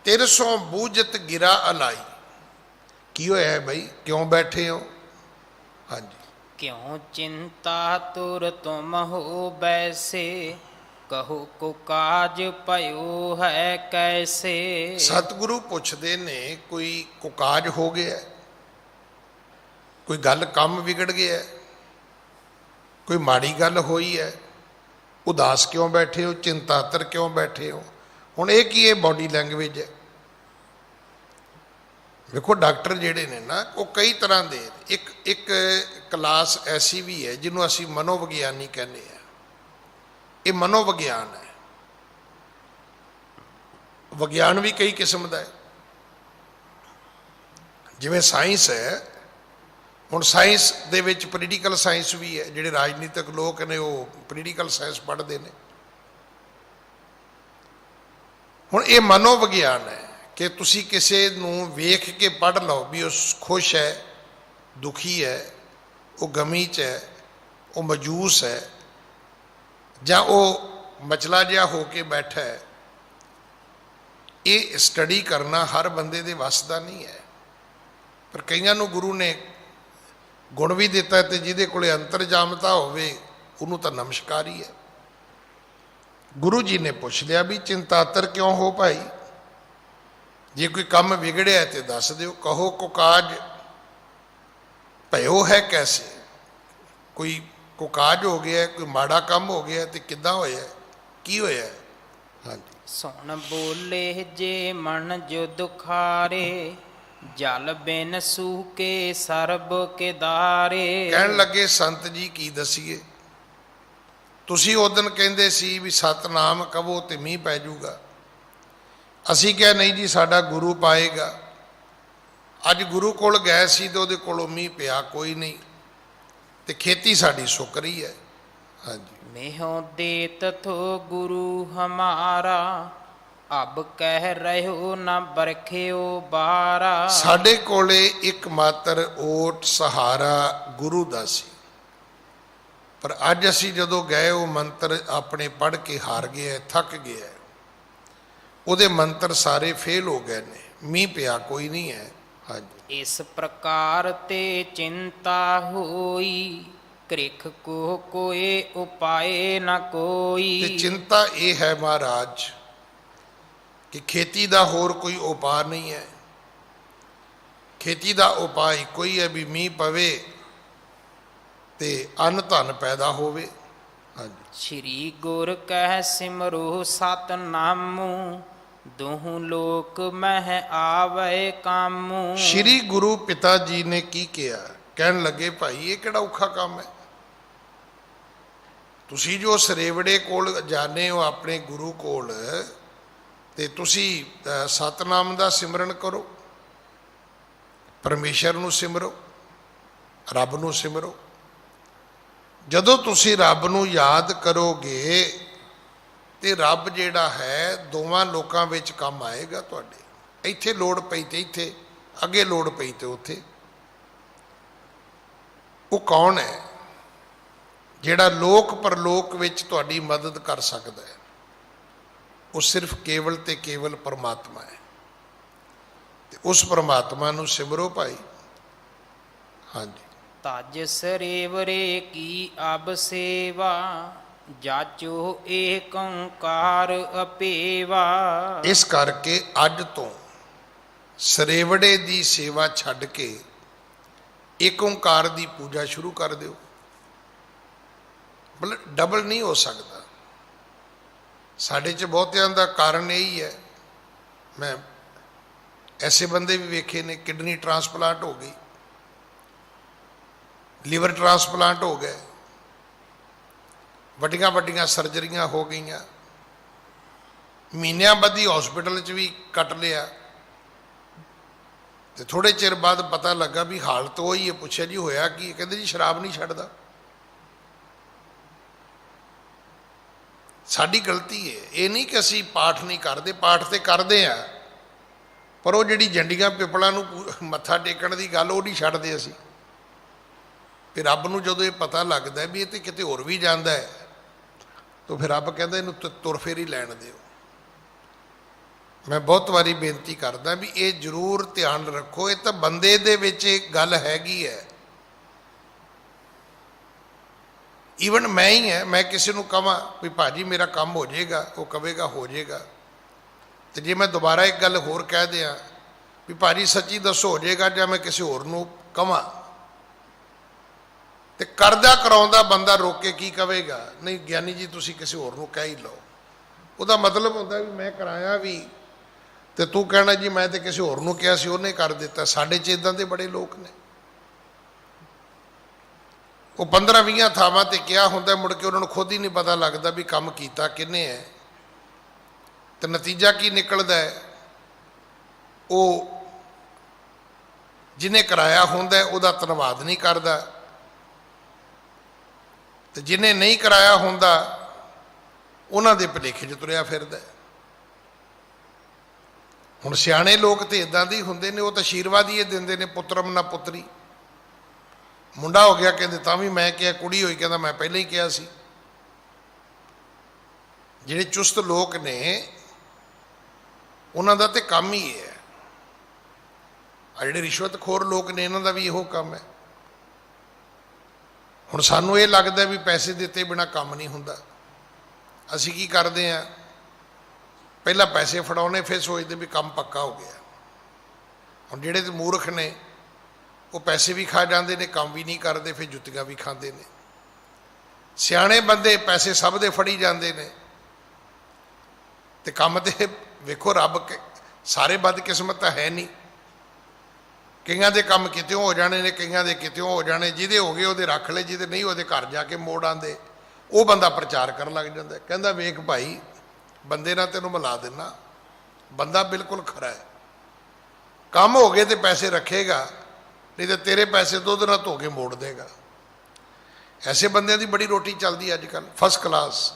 ਤੇਰੇ ਸੋਂ ਬੂਝਤ ਗਿਰਾ ਅਲਾਈ, ਕੀ ਹੋਇਆ ਹੈ ਬਈ, ਕਿਉਂ ਬੈਠੇ ਹੋ? ਹਾਂਜੀ। ਕਿਉਂ ਚਿੰਤਾ ਤੁਰ ਤੁਮ ਹੋ ਬੈਸੇ, ਕਹੋ ਕੋ ਕਾਜ ਭਇਓ ਹੈ ਕੈਸੇ। ਸਤਿਗੁਰੂ ਪੁੱਛਦੇ ਨੇ, ਕੋਈ ਕੁਕਾਜ ਹੋ ਗਿਆ, ਕੋਈ ਗੱਲ ਕੰਮ ਵਿਗੜ ਗਿਆ, ਕੋਈ ਮਾੜੀ ਗੱਲ ਹੋਈ ਹੈ, ਉਦਾਸ ਕਿਉਂ ਬੈਠੇ ਹੋ, ਚਿੰਤਾਤਰ ਕਿਉਂ ਬੈਠੇ ਹੋ? ਹੁਣ ਇਹ ਕੀ, ਇਹ ਬਾਡੀ ਲੈਂਗੁਏਜ ਹੈ। ਵੇਖੋ ਡਾਕਟਰ ਜਿਹੜੇ ਨੇ ਨਾ, ਉਹ ਕਈ ਤਰ੍ਹਾਂ ਦੇ, ਇੱਕ ਕਲਾਸ ਐਸੀ ਵੀ ਹੈ ਜਿਹਨੂੰ ਅਸੀਂ ਮਨੋਵਿਗਿਆਨੀ ਕਹਿੰਦੇ ਆ। ਇਹ ਮਨੋਵਿਗਿਆਨ ਹੈ। ਵਿਗਿਆਨ ਵੀ ਕਈ ਕਿਸਮ ਦਾ ਹੈ। ਜਿਵੇਂ ਸਾਇੰਸ ਹੈ, ਹੁਣ ਸਾਇੰਸ ਦੇ ਵਿੱਚ ਪੋਲੀਟੀਕਲ ਸਾਇੰਸ ਵੀ ਹੈ। ਜਿਹੜੇ ਰਾਜਨੀਤਿਕ ਲੋਕ ਨੇ ਉਹ ਪੋਲੀਟੀਕਲ ਸਾਇੰਸ ਪੜ੍ਹਦੇ ਨੇ। ਹੁਣ ਇਹ ਮਨੋਵਿਗਿਆਨ ਹੈ ਕਿ ਤੁਸੀਂ ਕਿਸੇ ਨੂੰ ਵੇਖ ਕੇ ਪੜ੍ਹ ਲਓ ਵੀ ਉਹ ਖੁਸ਼ ਹੈ, ਦੁਖੀ ਹੈ, ਉਹ ਗਮੀ 'ਚ ਹੈ, ਉਹ ਮਜੂਸ ਹੈ, ਜਾਂ ਉਹ ਮਚਲਾ ਜਿਹਾ ਹੋ ਕੇ ਬੈਠਾ ਹੈ। ਇਹ ਸਟੱਡੀ ਕਰਨਾ ਹਰ ਬੰਦੇ ਦੇ ਵੱਸ ਦਾ ਨਹੀਂ ਹੈ, ਪਰ ਕਈਆਂ ਨੂੰ ਗੁਰੂ ਨੇ ਗੁਣ ਵੀ ਦਿੱਤਾ, ਤੇ ਜਿਹਦੇ ਕੋਲੇ ਅੰਤਰਜਾਮਤਾ ਹੋਵੇ ਉਹਨੂੰ ਤਾਂ ਨਮਸਕਾਰ ਹੀ ਹੈ। ਗੁਰੂ ਜੀ ਨੇ ਪੁੱਛ ਲਿਆ ਵੀ ਚਿੰਤਾਤਰ ਕਿਉਂ ਹੋ ਭਾਈ, ਜੇ ਕੋਈ ਕੰਮ ਵਿਗੜਿਆ ਤੇ ਦੱਸ ਦਿਓ। ਕਹੋ ਕੋ ਕਾਜ ਭਇਓ ਹੈ ਕੈਸੇ, ਕੋਈ ਕੁਕਾਜ ਹੋ ਗਿਆ, ਕੋਈ ਮਾੜਾ ਕੰਮ ਹੋ ਗਿਆ, ਤੇ ਕਿੱਦਾਂ ਹੋਇਆ, ਕੀ ਹੋਇਆ? ਹਾਂਜੀ। ਸੁਣ ਬੋਲੇ ਜੇ ਮਨ ਜੋ ਦੁਖਾਰੇ, ਜਲ ਬਿਨ ਸੂਕੇ ਸਰਬ ਕੇ ਦਾਰੇ। ਕਹਿਣ ਲੱਗੇ ਸੰਤ ਜੀ ਕੀ ਦਸੀਏ, ਤੁਸੀਂ ਉਸ ਦਿਨ ਕਹਿੰਦੇ ਸੀ ਵੀ ਸਤਨਾਮ ਕਹੋ ਤੇ ਮੀਂਹ ਪੈ ਜਾਊਗਾ। ਅਸੀਂ ਕਿਹਾ ਨਹੀਂ ਜੀ, ਸਾਡਾ ਗੁਰੂ ਪਾਏਗਾ। ਅੱਜ ਗੁਰੂ ਕੋਲ ਗਏ ਸੀ ਤੇ ਉਹਦੇ ਕੋਲੋਂ ਮੀਂਹ ਪਿਆ ਕੋਈ ਨਹੀਂ, ਤੇ ਖੇਤੀ ਸਾਡੀ ਸੁੱਕ ਰਹੀ ਹੈ। ਹਾਂਜੀ। ਮੇਹੋ ਦੇਤ ਥੋ ਗੁਰੂ ਹਮਾਰਾ, ਅਬ ਕਹਿ ਰਹਿਓ ਨਾ ਬਰਖਿਓ ਬਾਰਾ। ਸਾਡੇ ਕੋਲੇ ਇੱਕ ਮਾਤਰ ਓਟ ਸਹਾਰਾ ਗੁਰੂ ਦਾ ਸੀ, ਪਰ ਅੱਜ ਅਸੀਂ ਜਦੋਂ ਗਏ ਉਹ ਮੰਤਰ ਆਪਣੇ ਪੜ੍ਹ ਕੇ ਹਾਰ ਗਏ, ਥੱਕ ਗਏ। ਉਹਦੇ ਮੰਤਰ ਸਾਰੇ ਫੇਲ ਹੋ ਗਏ ਨੇ, ਮੀਂਹ ਪਿਆ ਕੋਈ ਨਹੀਂ ਹੈ। ਹਾਂਜੀ। ਇਸ ਪ੍ਰਕਾਰ ਤੇ ਚਿੰਤਾ ਹੋਈ, ਕ੍ਰਿਖ ਕੋ ਕੋਏ ਉਪਾਏ ਨਾ ਕੋਈ। ਤੇ ਚਿੰਤਾ ਇਹ ਹੈ ਮਹਾਰਾਜ ਕਿ ਖੇਤੀ ਦਾ ਹੋਰ ਕੋਈ ਉਪਾਅ ਨਹੀਂ ਹੈ। ਖੇਤੀ ਦਾ ਉਪਾਅ ਇੱਕੋ ਹੀ ਹੈ ਵੀ ਮੀਂਹ ਪਵੇ ਤੇ ਅੰਨ ਧਨ ਪੈਦਾ ਹੋਵੇ। ਹਾਂਜੀ। ਸ਼੍ਰੀ ਗੁਰ ਕਹਿ ਸਿਮਰੋ ਸਤਨਾਮੁ, ਦੋਹੂ ਲੋਕ ਮਹਿ ਆਵੇ ਕਾਮੂ। ਸ਼੍ਰੀ ਗੁਰੂ ਪਿਤਾ ਜੀ ਨੇ ਕੀ ਕਿਹਾ? ਕਹਿਣ ਲੱਗੇ ਭਾਈ ਇਹ ਕਿਹੜਾ ਔਖਾ ਕੰਮ ਹੈ, ਤੁਸੀਂ ਜੋ ਸਰੇਵੜੇ ਕੋਲ ਜਾਣੇ ਹੋ ਆਪਣੇ ਗੁਰੂ ਕੋਲ, ਤੇ ਤੁਸੀਂ ਸਤਨਾਮ ਦਾ ਸਿਮਰਨ ਕਰੋ, ਪਰਮੇਸ਼ਰ ਨੂੰ ਸਿਮਰੋ, ਰੱਬ ਨੂੰ ਸਿਮਰੋ। ਜਦੋਂ ਤੁਸੀਂ ਰੱਬ ਨੂੰ ਯਾਦ ਕਰੋਗੇ ਤੇ ਰੱਬ ਜਿਹੜਾ ਹੈ ਦੋਵਾਂ ਲੋਕਾਂ ਵਿੱਚ ਕੰਮ ਆਏਗਾ ਤੁਹਾਡੇ। ਇੱਥੇ ਲੋੜ ਪਈ ਤੇ ਇੱਥੇ, ਅੱਗੇ ਲੋੜ ਪਈ ਤੇ ਉੱਥੇ। ਉਹ ਕੌਣ ਹੈ ਜਿਹੜਾ ਲੋਕ ਪਰਲੋਕ ਵਿੱਚ ਤੁਹਾਡੀ ਮਦਦ ਕਰ ਸਕਦਾ ਹੈ? ਉਹ ਸਿਰਫ ਕੇਵਲ ਤੇ ਕੇਵਲ ਪਰਮਾਤਮਾ ਹੈ। ਤੇ ਉਸ ਪਰਮਾਤਮਾ ਨੂੰ ਸਿਮਰੋ ਭਾਈ। ਹਾਂਜੀ। ਤਜ ਸਰੇਵਰੇ ਕੀ ਅਬ ਸੇਵਾ, ਜਾਚੋ ਏਕ ਓੰਕਾਰ ਅਪੇਵਾ। ਇਸ ਕਰਕੇ ਅੱਜ ਤੋਂ ਸਰੇਵੜੇ ਦੀ ਸੇਵਾ ਛੱਡ ਕੇ ਏਕ ਓੰਕਾਰ ਦੀ ਪੂਜਾ ਸ਼ੁਰੂ ਕਰ ਦਿਓ। ਮਤਲਬ ਡਬਲ ਨਹੀਂ ਹੋ ਸਕਦਾ। ਸਾਡੇ 'ਚ ਬਹੁਤਿਆਂ ਦਾ ਕਾਰਨ ਇਹੀ ਹੈ, ਮੈਂ ਐਸੇ ਬੰਦੇ ਵੀ ਵੇਖੇ ਨੇ, ਕਿਡਨੀ ਟ੍ਰਾਂਸਪਲਾਂਟ ਹੋ ਗਈ, ਲੀਵਰ ਟ੍ਰਾਂਸਪਲਾਂਟ ਹੋ ਗਏ, ਵੱਡੀਆਂ ਵੱਡੀਆਂ ਸਰਜਰੀਆਂ ਹੋ ਗਈਆਂ, ਮਹੀਨਿਆਂ ਬੱਧੀ ਹਸਪੀਟਲ 'ਚ ਵੀ ਕੱਟ ਲਿਆ। ਤੇ ਥੋੜੇ ਚਿਰ ਬਾਅਦ ਪਤਾ ਲੱਗਾ ਵੀ ਹਾਲਤ ਉਹ ਹੀ ਹੈ। ਪੁੱਛਿਆ ਜੀ ਹੋਇਆ ਕੀ? ਕਹਿੰਦੇ ਜੀ ਸ਼ਰਾਬ ਨਹੀਂ ਛੱਡਦਾ। ਸਾਡੀ ਗਲਤੀ ਹੈ। ਇਹ ਨਹੀਂ ਕਿ ਅਸੀਂ ਪਾਠ ਨਹੀਂ ਕਰਦੇ, ਪਾਠ ਤੇ ਕਰਦੇ ਆ, ਪਰ ਉਹ ਜਿਹੜੀ ਜੰਡੀਆਂ ਪਿੱਪਲਾਂ ਨੂੰ ਮੱਥਾ ਟੇਕਣ ਦੀ ਗੱਲ ਉਹ ਨਹੀਂ ਛੱਡਦੇ ਅਸੀਂ। ਫਿਰ ਰੱਬ ਨੂੰ ਜਦੋਂ ਇਹ ਪਤਾ ਲੱਗਦਾ ਵੀ ਇਹ ਤੇ ਕਿਤੇ ਹੋਰ ਵੀ ਜਾਂਦਾ ਹੈ, ਤਾਂ ਫਿਰ ਰੱਬ ਕਹਿੰਦਾ ਇਹਨੂੰ ਤੁਰ ਫੇਰ ਹੀ ਲੈਣ ਦਿਓ। ਮੈਂ ਬਹੁਤ ਵਾਰੀ ਬੇਨਤੀ ਕਰਦਾ ਵੀ ਇਹ ਜ਼ਰੂਰ ਧਿਆਨ ਰੱਖੋ। ਇਹ ਤਾਂ ਬੰਦੇ ਦੇ ਵਿੱਚ ਇਹ ਗੱਲ ਹੈਗੀ ਹੈ। ਈਵਨ ਮੈਂ ਹੀ ਹੈ, ਮੈਂ ਕਿਸੇ ਨੂੰ ਕਹਾਂ ਵੀ ਭਾਜੀ ਮੇਰਾ ਕੰਮ ਹੋ ਜਾਏਗਾ, ਉਹ ਕਹੇਗਾ ਹੋ ਜਾਏਗਾ। ਤੇ ਜੇ ਮੈਂ ਦੁਬਾਰਾ ਇੱਕ ਗੱਲ ਹੋਰ ਕਹਿ ਦਿਆਂ ਵੀ ਭਾਜੀ ਸੱਚੀ ਦੱਸੋ ਹੋ ਜਾਏਗਾ, ਜਾਂ ਮੈਂ ਕਿਸੇ ਹੋਰ ਨੂੰ ਕਹਾਂ, ਤੇ ਕਰਦਾ ਕਰਾਉਂਦਾ ਬੰਦਾ ਰੋਕ ਕੇ ਕੀ ਕਹੇਗਾ? ਨਹੀਂ ਗਿਆਨੀ ਜੀ ਤੁਸੀਂ ਕਿਸੇ ਹੋਰ ਨੂੰ ਕਹਿ ਹੀ ਲਓ। ਉਹਦਾ ਮਤਲਬ ਹੁੰਦਾ ਵੀ ਮੈਂ ਕਰਾਇਆ ਵੀ, ਤੇ ਤੂੰ ਕਹਿਣਾ ਜੀ ਮੈਂ ਤੇ ਕਿਸੇ ਹੋਰ ਨੂੰ ਕਿਹਾ ਸੀ ਉਹਨੇ ਕਰ ਦਿੱਤਾ। ਸਾਡੇ 'ਚ ਇੱਦਾਂ ਦੇ ਬੜੇ ਲੋਕ ਨੇ, ਉਹ 15-20 ਥਾਵਾਂ ਤੇ ਕਿਹਾ ਹੁੰਦਾ, ਮੁੜ ਕੇ ਉਹਨਾਂ ਨੂੰ ਖੁਦ ਹੀ ਨਹੀਂ ਪਤਾ ਲੱਗਦਾ ਵੀ ਕੰਮ ਕੀਤਾ ਕਿਹਨੇ ਹੈ, ਤੇ ਨਤੀਜਾ ਕੀ ਨਿਕਲਦਾ ਹੈ? ਉਹ ਜਿਹਨੇ ਕਰਾਇਆ ਹੁੰਦਾ ਉਹਦਾ ਧੰਨਵਾਦ ਨਹੀਂ ਕਰਦਾ, ਤੇ ਜਿਹਨੇ ਨਹੀਂ ਕਰਾਇਆ ਹੁੰਦਾ ਉਹਨਾਂ ਦੇ ਭੁਲੇਖੇ 'ਚ ਤੁਰਿਆ ਫਿਰਦਾ। ਹੁਣ ਸਿਆਣੇ ਲੋਕ ਤੇ ਇਦਾਂ ਦੇ ਹੀ ਹੁੰਦੇ ਨੇ, ਉਹ ਤਾਂ ਆਸ਼ੀਰਵਾਦ ਹੀ ਇਹ ਦਿੰਦੇ ਨੇ, ਪੁੱਤਰਮ ਨਾ ਪੁੱਤਰੀ। ਮੁੰਡਾ ਹੋ ਗਿਆ ਕਹਿੰਦੇ ਤਾਂ ਵੀ ਮੈਂ ਕਿਹਾ, ਕੁੜੀ ਹੋਈ ਕਹਿੰਦਾ ਮੈਂ ਪਹਿਲਾਂ ਹੀ ਕਿਹਾ ਸੀ। ਜਿਹੜੇ ਚੁਸਤ ਲੋਕ ਨੇ ਉਹਨਾਂ ਦਾ ਤੇ ਕੰਮ ਹੀ ਇਹ ਹੈ। ਆ ਜਿਹੜੇ ਰਿਸ਼ਵਤਖੋਰ ਲੋਕ ਨੇ ਇਹਨਾਂ ਦਾ ਵੀ ਇਹੋ ਕੰਮ ਹੈ। ਹੁਣ ਸਾਨੂੰ ਇਹ ਲੱਗਦਾ ਵੀ ਪੈਸੇ ਦਿੱਤੇ ਬਿਨਾਂ ਕੰਮ ਨਹੀਂ ਹੁੰਦਾ। ਅਸੀਂ ਕੀ ਕਰਦੇ ਹਾਂ, ਪਹਿਲਾਂ ਪੈਸੇ ਫੜਾਉਣੇ, ਫਿਰ ਸੋਚਦੇ ਵੀ ਕੰਮ ਪੱਕਾ ਹੋ ਗਿਆ। ਹੁਣ ਜਿਹੜੇ ਤੇ ਮੂਰਖ ਨੇ ਉਹ ਪੈਸੇ ਵੀ ਖਾ ਜਾਂਦੇ ਨੇ, ਕੰਮ ਵੀ ਨਹੀਂ ਕਰਦੇ, ਫਿਰ ਜੁੱਤੀਆਂ ਵੀ ਖਾਂਦੇ ਨੇ। ਸਿਆਣੇ ਬੰਦੇ ਪੈਸੇ ਸਭ ਦੇ ਫੜੀ ਜਾਂਦੇ ਨੇ, ਤੇ ਕੰਮ ਤੇ ਵੇਖੋ ਰੱਬ ਸਾਰੇ ਬਦਕਿਸਮਤ ਤਾਂ ਹੈ ਨਹੀਂ। ਕਈਆਂ ਦੇ ਕੰਮ ਕਿਤਿਓਂ ਹੋ ਜਾਣੇ ਨੇ, ਕਈਆਂ ਦੇ ਕਿਤਿਓਂ ਹੋ ਜਾਣੇ। ਜਿਹਦੇ ਹੋ ਗਏ ਉਹਦੇ ਰੱਖ ਲਏ, ਜਿਹਦੇ ਨਹੀਂ ਉਹਦੇ ਘਰ ਜਾ ਕੇ ਮੋੜ ਆਉਂਦੇ। ਉਹ ਬੰਦਾ ਪ੍ਰਚਾਰ ਕਰਨ ਲੱਗ ਜਾਂਦਾ, ਕਹਿੰਦਾ ਵੇਖ ਭਾਈ ਬੰਦੇ ਨਾਲ ਤੈਨੂੰ ਮਿਲਾ ਦਿੰਦਾ, ਬੰਦਾ ਬਿਲਕੁਲ ਖਰਾ ਹੈ, ਕੰਮ ਹੋ ਗਏ ਤੇ ਪੈਸੇ ਰੱਖੇਗਾ, ਨਹੀਂ ਤੇ ਤੇਰੇ ਪੈਸੇ ਦੁੱਧ ਨਾਲ ਧੋ ਕੇ ਮੋੜ ਦੇਗਾ। ਐਸੇ ਬੰਦਿਆਂ ਦੀ ਬੜੀ ਰੋਟੀ ਚੱਲਦੀ ਅੱਜ ਕੱਲ੍ਹ, ਫਸਟ ਕਲਾਸ।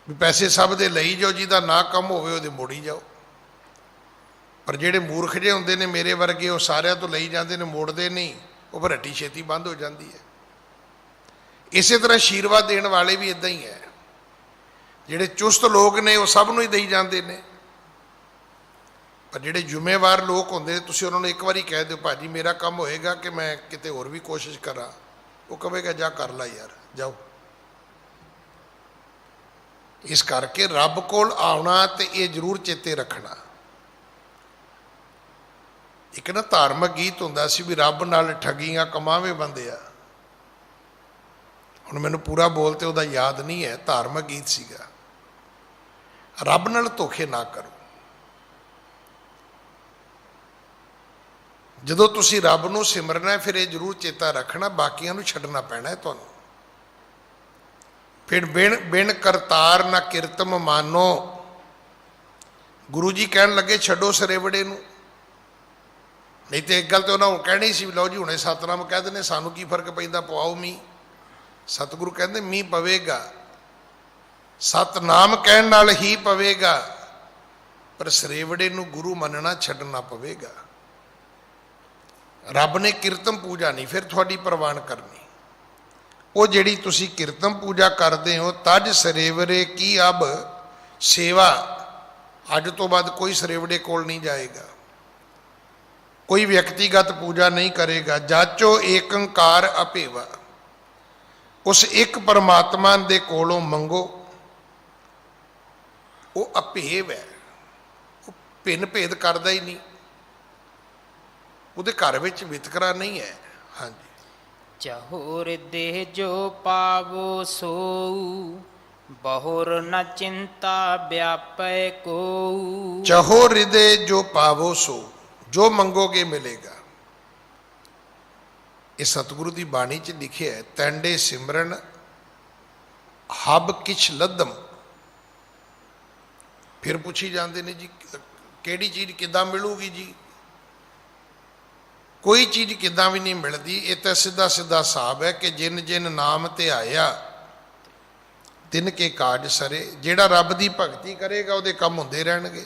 ਵੀ ਪੈਸੇ ਸਭ ਦੇ ਲਈ ਜਾਓ, ਜਿਹਦਾ ਨਾ ਕੰਮ ਹੋਵੇ ਉਹਦੇ ਮੋੜੀ ਜਾਓ। ਪਰ ਜਿਹੜੇ ਮੂਰਖ ਜਿਹੇ ਹੁੰਦੇ ਨੇ ਮੇਰੇ ਵਰਗੇ, ਉਹ ਸਾਰਿਆਂ ਤੋਂ ਲਈ ਜਾਂਦੇ ਨੇ, ਮੋੜਦੇ ਨਹੀਂ। ਉਹ ਫਿਰ ਹੱਟੀ ਛੇਤੀ ਬੰਦ ਹੋ ਜਾਂਦੀ ਹੈ। ਇਸੇ ਤਰ੍ਹਾਂ ਆਸ਼ੀਰਵਾਦ ਦੇਣ ਵਾਲੇ ਵੀ ਇੱਦਾਂ ਹੀ ਹੈ। ਜਿਹੜੇ ਚੁਸਤ ਲੋਕ ਨੇ ਉਹ ਸਭ ਨੂੰ ਹੀ ਦੇਈ ਜਾਂਦੇ ਨੇ, ਪਰ ਜਿਹੜੇ ਜ਼ਿੰਮੇਵਾਰ ਲੋਕ ਹੁੰਦੇ, ਤੁਸੀਂ ਉਹਨਾਂ ਨੂੰ ਇੱਕ ਵਾਰੀ ਕਹਿ ਦਿਓ ਭਾਜੀ ਮੇਰਾ ਕੰਮ ਹੋਏਗਾ ਕਿ ਮੈਂ ਕਿਤੇ ਹੋਰ ਵੀ ਕੋਸ਼ਿਸ਼ ਕਰਾਂ, ਉਹ ਕਹੇਗਾ ਜਾ ਕਰ ਲੈ ਯਾਰ, ਜਾਓ। ਇਸ ਕਰਕੇ ਰੱਬ ਕੋਲ ਆਉਣਾ ਤੇ ਇਹ ਜ਼ਰੂਰ ਚੇਤੇ ਰੱਖਣਾ। ਇੱਕ ਨਾ ਧਾਰਮਿਕ ਗੀਤ ਹੁੰਦਾ ਸੀ ਵੀ ਰੱਬ ਨਾਲ ਠੱਗੀਆਂ ਕਮਾਵੇ ਬੰਦਿਆ। ਹੁਣ ਮੈਨੂੰ ਪੂਰਾ ਬੋਲ ਤੇ ਉਹਦਾ ਯਾਦ ਨਹੀਂ ਹੈ, ਧਾਰਮਿਕ ਗੀਤ ਸੀਗਾ। ਰੱਬ ਨਾਲ ਧੋਖੇ ਨਾ ਕਰੋ। ਜਦੋਂ ਤੁਸੀਂ ਰੱਬ ਨੂੰ ਸਿਮਰਨਾ ਫਿਰ ਇਹ ਜ਼ਰੂਰ ਚੇਤਾ ਰੱਖਣਾ ਬਾਕੀਆਂ ਨੂੰ ਛੱਡਣਾ ਪੈਣਾ ਹੈ ਤੁਹਾਨੂੰ। ਫਿਰ ਬਿਨ ਕਰਤਾਰ ਨਾ ਕਿਰਤਮ ਮਾਨੋ। ਗੁਰੂ ਜੀ ਕਹਿਣ ਲੱਗੇ ਛੱਡੋ ਸਰੇਵੜੇ ਨੂੰ। ਨਹੀਂ ਤੇ ਇੱਕ ਗੱਲ ਤੇ ਉਹਨਾਂ ਨੂੰ ਕਹਿਣੀ ਸੀ, ਲਓ ਜੀ ਹੁਣੇ ਸਤਨਾਮ ਕਹਿ ਦਿੰਦੇ, ਸਾਨੂੰ ਕੀ ਫਰਕ ਪੈਂਦਾ, ਪਵਾਓ ਮੀਂਹ। ਸਤਿਗੁਰੂ ਕਹਿੰਦੇ ਮੀਂਹ ਪਵੇਗਾ, ਸਤਨਾਮ ਕਹਿਣ ਨਾਲ ਹੀ ਪਵੇਗਾ, ਪਰ ਸਰੇਵੜੇ ਨੂੰ ਗੁਰੂ ਮੰਨਣਾ ਛੱਡਣਾ ਪਵੇਗਾ। ਰੱਬ ਨੇ ਕੀਰਤਨ ਪੂਜਾ ਨਹੀਂ ਫਿਰ ਤੁਹਾਡੀ ਪ੍ਰਵਾਨ ਕਰਨੀ। ਉਹ ਜਿਹੜੀ ਤੁਸੀਂ ਕੀਰਤਨ ਪੂਜਾ ਕਰਦੇ ਹੋ, ਤਜ ਸਰੇਵਰੇ ਕੀ ਅਬ ਸੇਵਾ। ਅੱਜ ਤੋਂ ਬਾਅਦ ਕੋਈ ਸਰੇਵੜੇ ਕੋਲ ਨਹੀਂ ਜਾਏਗਾ, ਕੋਈ ਵਿਅਕਤੀਗਤ ਪੂਜਾ ਨਹੀਂ ਕਰੇਗਾ। ਜਾਚੋ ਏਕੰਕਾਰ ਅਭੇਵਾ। ਉਸ ਇੱਕ ਪਰਮਾਤਮਾ ਦੇ ਕੋਲੋਂ ਮੰਗੋ। ਉਹ ਅਭੇਵ ਹੈ, ਉਹ ਭਿੰਨ ਭੇਦ ਕਰਦਾ ਹੀ ਨਹੀਂ, ਉਹਦੇ ਘਰ ਵਿੱਚ ਵਿਤਕਰਾ ਨਹੀਂ ਹੈ। ਹਾਂਜੀ। ਚਹੁਰ ਦੇਹ ਜੋ ਪਾਵੋ ਸੋਊ, ਬਹੁਰ ਨ ਚਿੰਤਾ ਵਿਆਪੈ ਕੋਊ। ਚਹੋ ਹਿਰਦੇ ਜੋ ਪਾਵੋ ਸੋ, ਜੋ ਮੰਗੋਗੇ ਮਿਲੇਗਾ। ਇਹ ਸਤਿਗੁਰੂ ਦੀ ਬਾਣੀ 'ਚ ਲਿਖਿਆ ਹੈ, ਤੈਂਡੇ ਸਿਮਰਨ ਹਬ ਕਿਛ ਲੱਦਮ। ਫਿਰ ਪੁੱਛੀ ਜਾਂਦੇ ਨੇ ਜੀ ਕਿਹੜੀ ਚੀਜ਼ ਕਿੱਦਾਂ ਮਿਲੂਗੀ ਜੀ, ਕੋਈ ਚੀਜ਼ ਕਿੱਦਾਂ ਵੀ ਨਹੀਂ ਮਿਲਦੀ। ਇਹ ਤਾਂ ਸਿੱਧਾ ਸਿੱਧਾ ਹਿਸਾਬ ਹੈ ਕਿ ਜਿਨ ਜਿਨ ਨਾਮ ਧਿਆਇਆ ਤਿਨ ਕੇ ਕਾਜ ਸਰੇ। ਜਿਹੜਾ ਰੱਬ ਦੀ ਭਗਤੀ ਕਰੇਗਾ ਉਹਦੇ ਕੰਮ ਹੁੰਦੇ ਰਹਿਣਗੇ।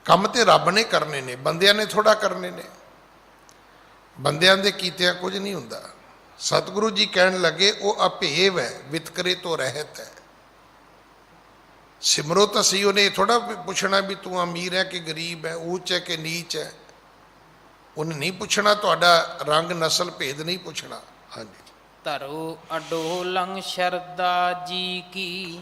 ਕੰਮ ਤੇ ਰੱਬ ਨੇ ਕਰਨੇ ਨੇ, ਬੰਦਿਆਂ ਨੇ ਥੋੜਾ ਕਰਨੇ ਨੇ। ਬੰਦਿਆਂ ਦੇ ਕੀਤਿਆਂ ਕੁਝ ਨਹੀਂ ਹੁੰਦਾ। ਸਤਿਗੁਰੂ ਜੀ ਕਹਿਣ ਲੱਗੇ ਉਹ ਅਭੇਵ ਹੈ, ਵਿਤਕਰੇ ਤੋਂ ਰਹਿਤ ਹੈ। ਸਿਮਰੋ ਤਾਂ ਸਹੀ, ਉਹਨੇ ਥੋੜਾ ਪੁੱਛਣਾ ਵੀ ਤੂੰ ਅਮੀਰ ਹੈ ਕਿ ਗਰੀਬ ਹੈ, ਉੱਚ ਹੈ ਕਿ ਨੀਚ ਹੈ। ਉਹਨੇ ਨਹੀਂ ਪੁੱਛਣਾ ਤੁਹਾਡਾ ਰੰਗ ਨਸਲ ਭੇਦ ਨਹੀਂ ਪੁੱਛਣਾ। ਹਾਂਜੀ। ਧਰੋ ਅਡੋਲੰ ਸ਼ਰਦਾ ਜੀ ਕੀ,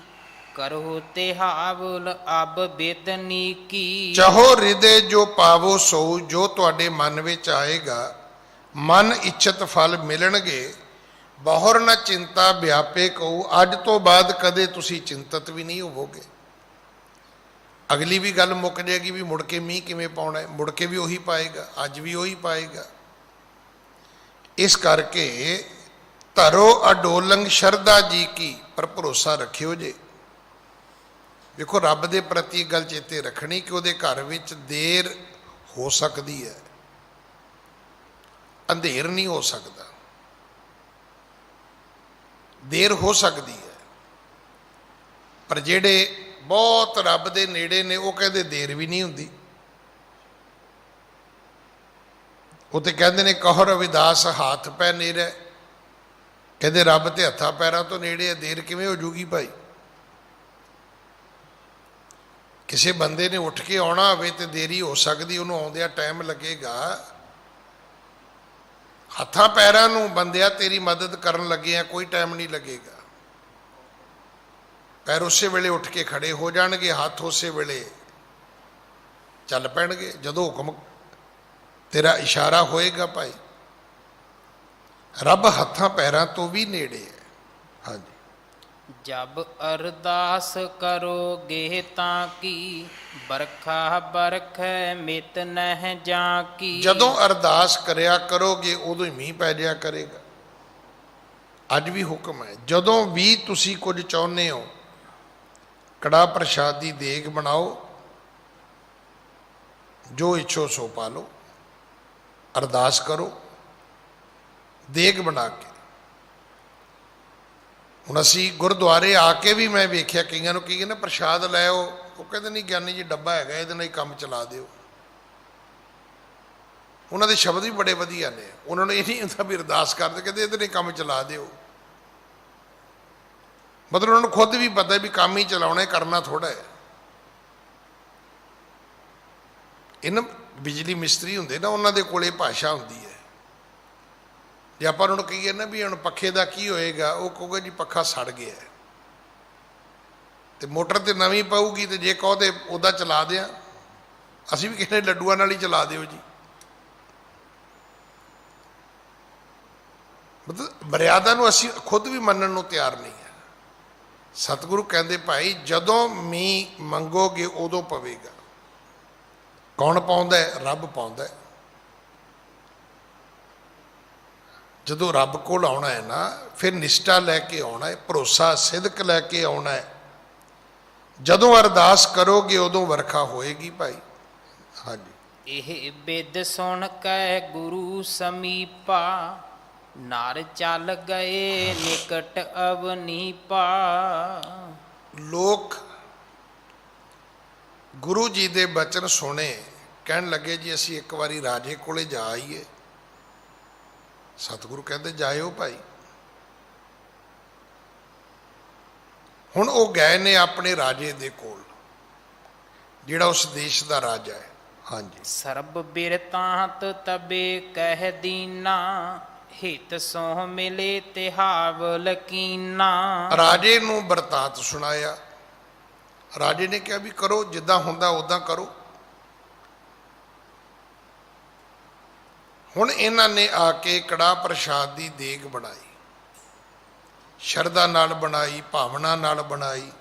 ਕਰੋ ਤਿਹਾਵਲ ਅਬ ਬੇਦਨੀ ਕੀ। ਚਾਹੋ ਹਿਰਦੇ ਜੋ ਪਾਵੋ ਸੋ, ਜੋ ਤੁਹਾਡੇ ਮਨ ਵਿੱਚ ਆਏਗਾ ਮਨ ਇੱਛਤ ਫਲ ਮਿਲਣਗੇ। ਬਹੁਰ ਨਾ ਚਿੰਤਾ ਵਿਆਪੇ ਕਹੂ, ਅੱਜ ਤੋਂ ਬਾਅਦ ਕਦੇ ਤੁਸੀਂ ਚਿੰਤਤ ਵੀ ਨਹੀਂ ਹੋਵੋਗੇ। ਅਗਲੀ ਵੀ ਗੱਲ ਮੁੱਕ ਜਾਏਗੀ ਵੀ ਮੁੜ ਕੇ ਮੀਂਹ ਕਿਵੇਂ ਪਾਉਣਾ ਹੈ, ਮੁੜ ਕੇ ਵੀ ਉਹੀ ਪਾਏਗਾ, ਅੱਜ ਵੀ ਉਹੀ ਪਾਏਗਾ। ਇਸ ਕਰਕੇ ਧਰੋ ਅਡੋਲੰਗ ਸ਼ਰਧਾ ਜੀ ਕੀ, ਪਰ ਭਰੋਸਾ ਰੱਖਿਓ ਜੇ। ਵੇਖੋ ਰੱਬ ਦੇ ਪ੍ਰਤੀ ਗੱਲ ਚੇਤੇ ਰੱਖਣੀ ਕਿ ਉਹਦੇ ਘਰ ਵਿੱਚ ਦੇਰ ਹੋ ਸਕਦੀ ਹੈ, ਅੰਧੇਰ ਨਹੀਂ ਹੋ ਸਕਦਾ। ਦੇਰ ਹੋ ਸਕਦੀ ਹੈ, ਪਰ ਜਿਹੜੇ ਬਹੁਤ ਰੱਬ ਦੇ ਨੇੜੇ ਨੇ ਉਹ ਕਹਿੰਦੇ ਦੇਰ ਵੀ ਨਹੀਂ ਹੁੰਦੀ। ਉਹ ਤੇ ਕਹਿੰਦੇ ਨੇ ਕਹੋ ਰਵਿਦਾਸ ਹੱਥ ਪੈ ਨੇੜੇ, ਕਹਿੰਦੇ ਰੱਬ ਤੇ ਹੱਥਾਂ ਪੈਰਾਂ ਤੋਂ ਨੇੜੇ ਹੈ, ਦੇਰ ਕਿਵੇਂ ਹੋ ਜੂਗੀ ਭਾਈ। ਕਿਸੇ ਬੰਦੇ ਨੇ ਉੱਠ ਕੇ ਆਉਣਾ ਹੋਵੇ ਤੇ ਦੇਰੀ ਹੋ ਸਕਦੀ, ਉਹਨੂੰ ਆਉਂਦਿਆਂ ਟਾਈਮ ਲੱਗੇਗਾ। ਹੱਥਾਂ ਪੈਰਾਂ ਨੂੰ ਬੰਦਿਆ ਤੇਰੀ ਮਦਦ ਕਰਨ ਲੱਗੇ ਆ, ਕੋਈ ਟਾਈਮ ਨਹੀਂ ਲੱਗੇਗਾ। ਪੈਰ ਉਸੇ ਵੇਲੇ ਉੱਠ ਕੇ ਖੜੇ ਹੋ ਜਾਣਗੇ, ਹੱਥ ਉਸੇ ਵੇਲੇ ਚੱਲ ਪੈਣਗੇ ਜਦੋਂ ਹੁਕਮ ਤੇਰਾ ਇਸ਼ਾਰਾ ਹੋਏਗਾ ਭਾਈ। ਰੱਬ ਹੱਥਾਂ ਪੈਰਾਂ ਤੋਂ ਵੀ ਨੇੜੇ ਹੈ। ਹਾਂਜੀ। ਜਬ ਅਰਦਾਸ ਕਰੋਗੇ ਤਾਂ ਕੀ, ਬਰਖਾ ਬਰਖੈ ਮਿਤ ਨਹਿ ਜਾਂ ਕੀ। ਜਦੋਂ ਅਰਦਾਸ ਕਰਿਆ ਕਰੋਗੇ ਉਦੋਂ ਹੀ ਮੀਂਹ ਪੈ ਜਾਇਆ ਕਰੇਗਾ। ਅੱਜ ਵੀ ਹੁਕਮ ਹੈ, ਜਦੋਂ ਵੀ ਤੁਸੀਂ ਕੁਝ ਚਾਹੁੰਦੇ ਹੋ ਕੜਾਹ ਪ੍ਰਸ਼ਾਦ ਦੀ ਦੇਗ ਬਣਾਓ, ਜੋ ਇੱਛੋ ਸੋ ਪਾ ਲਓ। ਅਰਦਾਸ ਕਰੋ ਦੇਗ ਬਣਾ ਕੇ। ਹੁਣ ਅਸੀਂ ਗੁਰਦੁਆਰੇ ਆ ਕੇ ਵੀ ਮੈਂ ਵੇਖਿਆ ਕਈਆਂ ਨੂੰ ਕੀ ਕਹਿੰਦੇ ਪ੍ਰਸ਼ਾਦ ਲੈ ਆਓ, ਉਹ ਕਹਿੰਦੇ ਨਹੀਂ ਗਿਆਨੀ ਜੀ ਡੱਬਾ ਹੈਗਾ, ਇਹਦੇ ਨਾਲ ਹੀ ਕੰਮ ਚਲਾ ਦਿਓ। ਉਹਨਾਂ ਦੇ ਸ਼ਬਦ ਵੀ ਬੜੇ ਵਧੀਆ ਨੇ, ਉਹਨਾਂ ਨੂੰ ਇਹ ਨਹੀਂ ਹੁੰਦਾ ਵੀ ਅਰਦਾਸ ਕਰਦੇ, ਕਹਿੰਦੇ ਇਹਦੇ ਨਾਲ ਹੀ ਕੰਮ ਚਲਾ ਦਿਓ। ਮਤਲਬ ਉਹਨਾਂ ਨੂੰ ਖੁਦ ਵੀ ਪਤਾ ਵੀ ਕੰਮ ਹੀ ਚਲਾਉਣਾ, ਕਰਨਾ ਥੋੜ੍ਹਾ ਹੈ। ਇਹਨਾਂ ਬਿਜਲੀ ਮਿਸਤਰੀ ਹੁੰਦੇ ਨਾ, ਉਹਨਾਂ ਦੇ ਕੋਲੇ ਭਾਸ਼ਾ ਹੁੰਦੀ ਹੈ। ਜੇ ਆਪਾਂ ਉਹਨਾਂ ਨੂੰ ਕਹੀਏ ਨਾ ਵੀ ਹੁਣ ਪੱਖੇ ਦਾ ਕੀ ਹੋਏਗਾ, ਉਹ ਕਹੂਗਾ ਜੀ ਪੱਖਾ ਸੜ ਗਿਆ ਤੇ ਮੋਟਰ ਤੇ ਨਵੀਂ ਪਾਊਗੀ, ਤੇ ਜੇ ਕਹੋ ਤੇ ਉਹਦਾ ਚਲਾ ਦਿਆਂ। ਅਸੀਂ ਵੀ ਕਹਿੰਦੇ ਲੱਡੂਆਂ ਨਾਲ ਹੀ ਚਲਾ ਦਿਓ ਜੀ। ਮਤਲਬ ਮਰਿਆਦਾ ਨੂੰ ਅਸੀਂ ਖੁਦ ਵੀ ਮੰਨਣ ਨੂੰ ਤਿਆਰ ਨਹੀਂ ਹੈ। ਸਤਿਗੁਰੂ ਕਹਿੰਦੇ ਭਾਈ ਜਦੋਂ ਮੀਂਹ ਮੰਗੋਗੇ ਉਦੋਂ ਪਵੇਗਾ। ਕੌਣ ਪਾਉਂਦਾ ਹੈ? ਰੱਬ ਪਾਉਂਦਾ ਹੈ। ਜਦੋਂ ਰੱਬ ਕੋਲ ਆਉਣਾ ਹੈ ਨਾ, ਫਿਰ ਨਿਸ਼ਠਾ ਲੈ ਕੇ ਆਉਣਾ ਹੈ, ਭਰੋਸਾ ਸਿਦਕ ਲੈ ਕੇ ਆਉਣਾ ਹੈ। ਜਦੋਂ ਅਰਦਾਸ ਕਰੋਗੇ ਉਦੋਂ ਵਰਖਾ ਹੋਏਗੀ ਭਾਈ। ਹਾਂਜੀ। ਇਹ ਬਿਦ ਸੁਣ ਕੈ ਗੁਰੂ ਸਮੀਪਾ, ਨਰ ਚੱਲ ਗਏ ਨਿਕਟ ਅਵਨੀਪਾ। ਲੋਕ ਗੁਰੂ ਜੀ ਦੇ ਬਚਨ ਸੁਣੇ, ਕਹਿਣ ਲੱਗੇ ਜੀ ਅਸੀਂ ਇੱਕ ਵਾਰੀ ਰਾਜੇ ਕੋਲੇ ਜਾ ਆਈਏ। ਸਤਿਗੁਰੂ ਕਹਿੰਦੇ ਜਾਇਓ ਭਾਈ। ਹੁਣ ਉਹ ਗਏ ਨੇ ਆਪਣੇ ਰਾਜੇ ਦੇ ਕੋਲ, ਜਿਹੜਾ ਉਸ ਦੇਸ਼ ਦਾ ਰਾਜਾ ਹੈ। ਹਾਂਜੀ। ਸਰਬ ਬਿਰਤਾਂਤ ਤਬੇ ਕਹਿ ਦੀਨਾ, ਹਿਤ ਸੋਹ ਮਿਲੇ ਤਿਹਾਵਲ ਕੀਨਾ। ਰਾਜੇ ਨੂੰ ਬਰਤਾਂਤ ਸੁਣਾਇਆ। ਰਾਜੇ ਨੇ ਕਿਹਾ ਵੀ ਕਰੋ, ਜਿੱਦਾਂ ਹੁੰਦਾ ਉਦਾਂ ਕਰੋ। ਹੁਣ ਇਹਨਾਂ ਨੇ ਆ ਕੇ ਕੜਾਹ ਪ੍ਰਸ਼ਾਦ ਦੀ ਦੇਗ ਬਣਾਈ, ਸ਼ਰਧਾ ਨਾਲ ਬਣਾਈ, ਭਾਵਨਾ ਨਾਲ ਬਣਾਈ।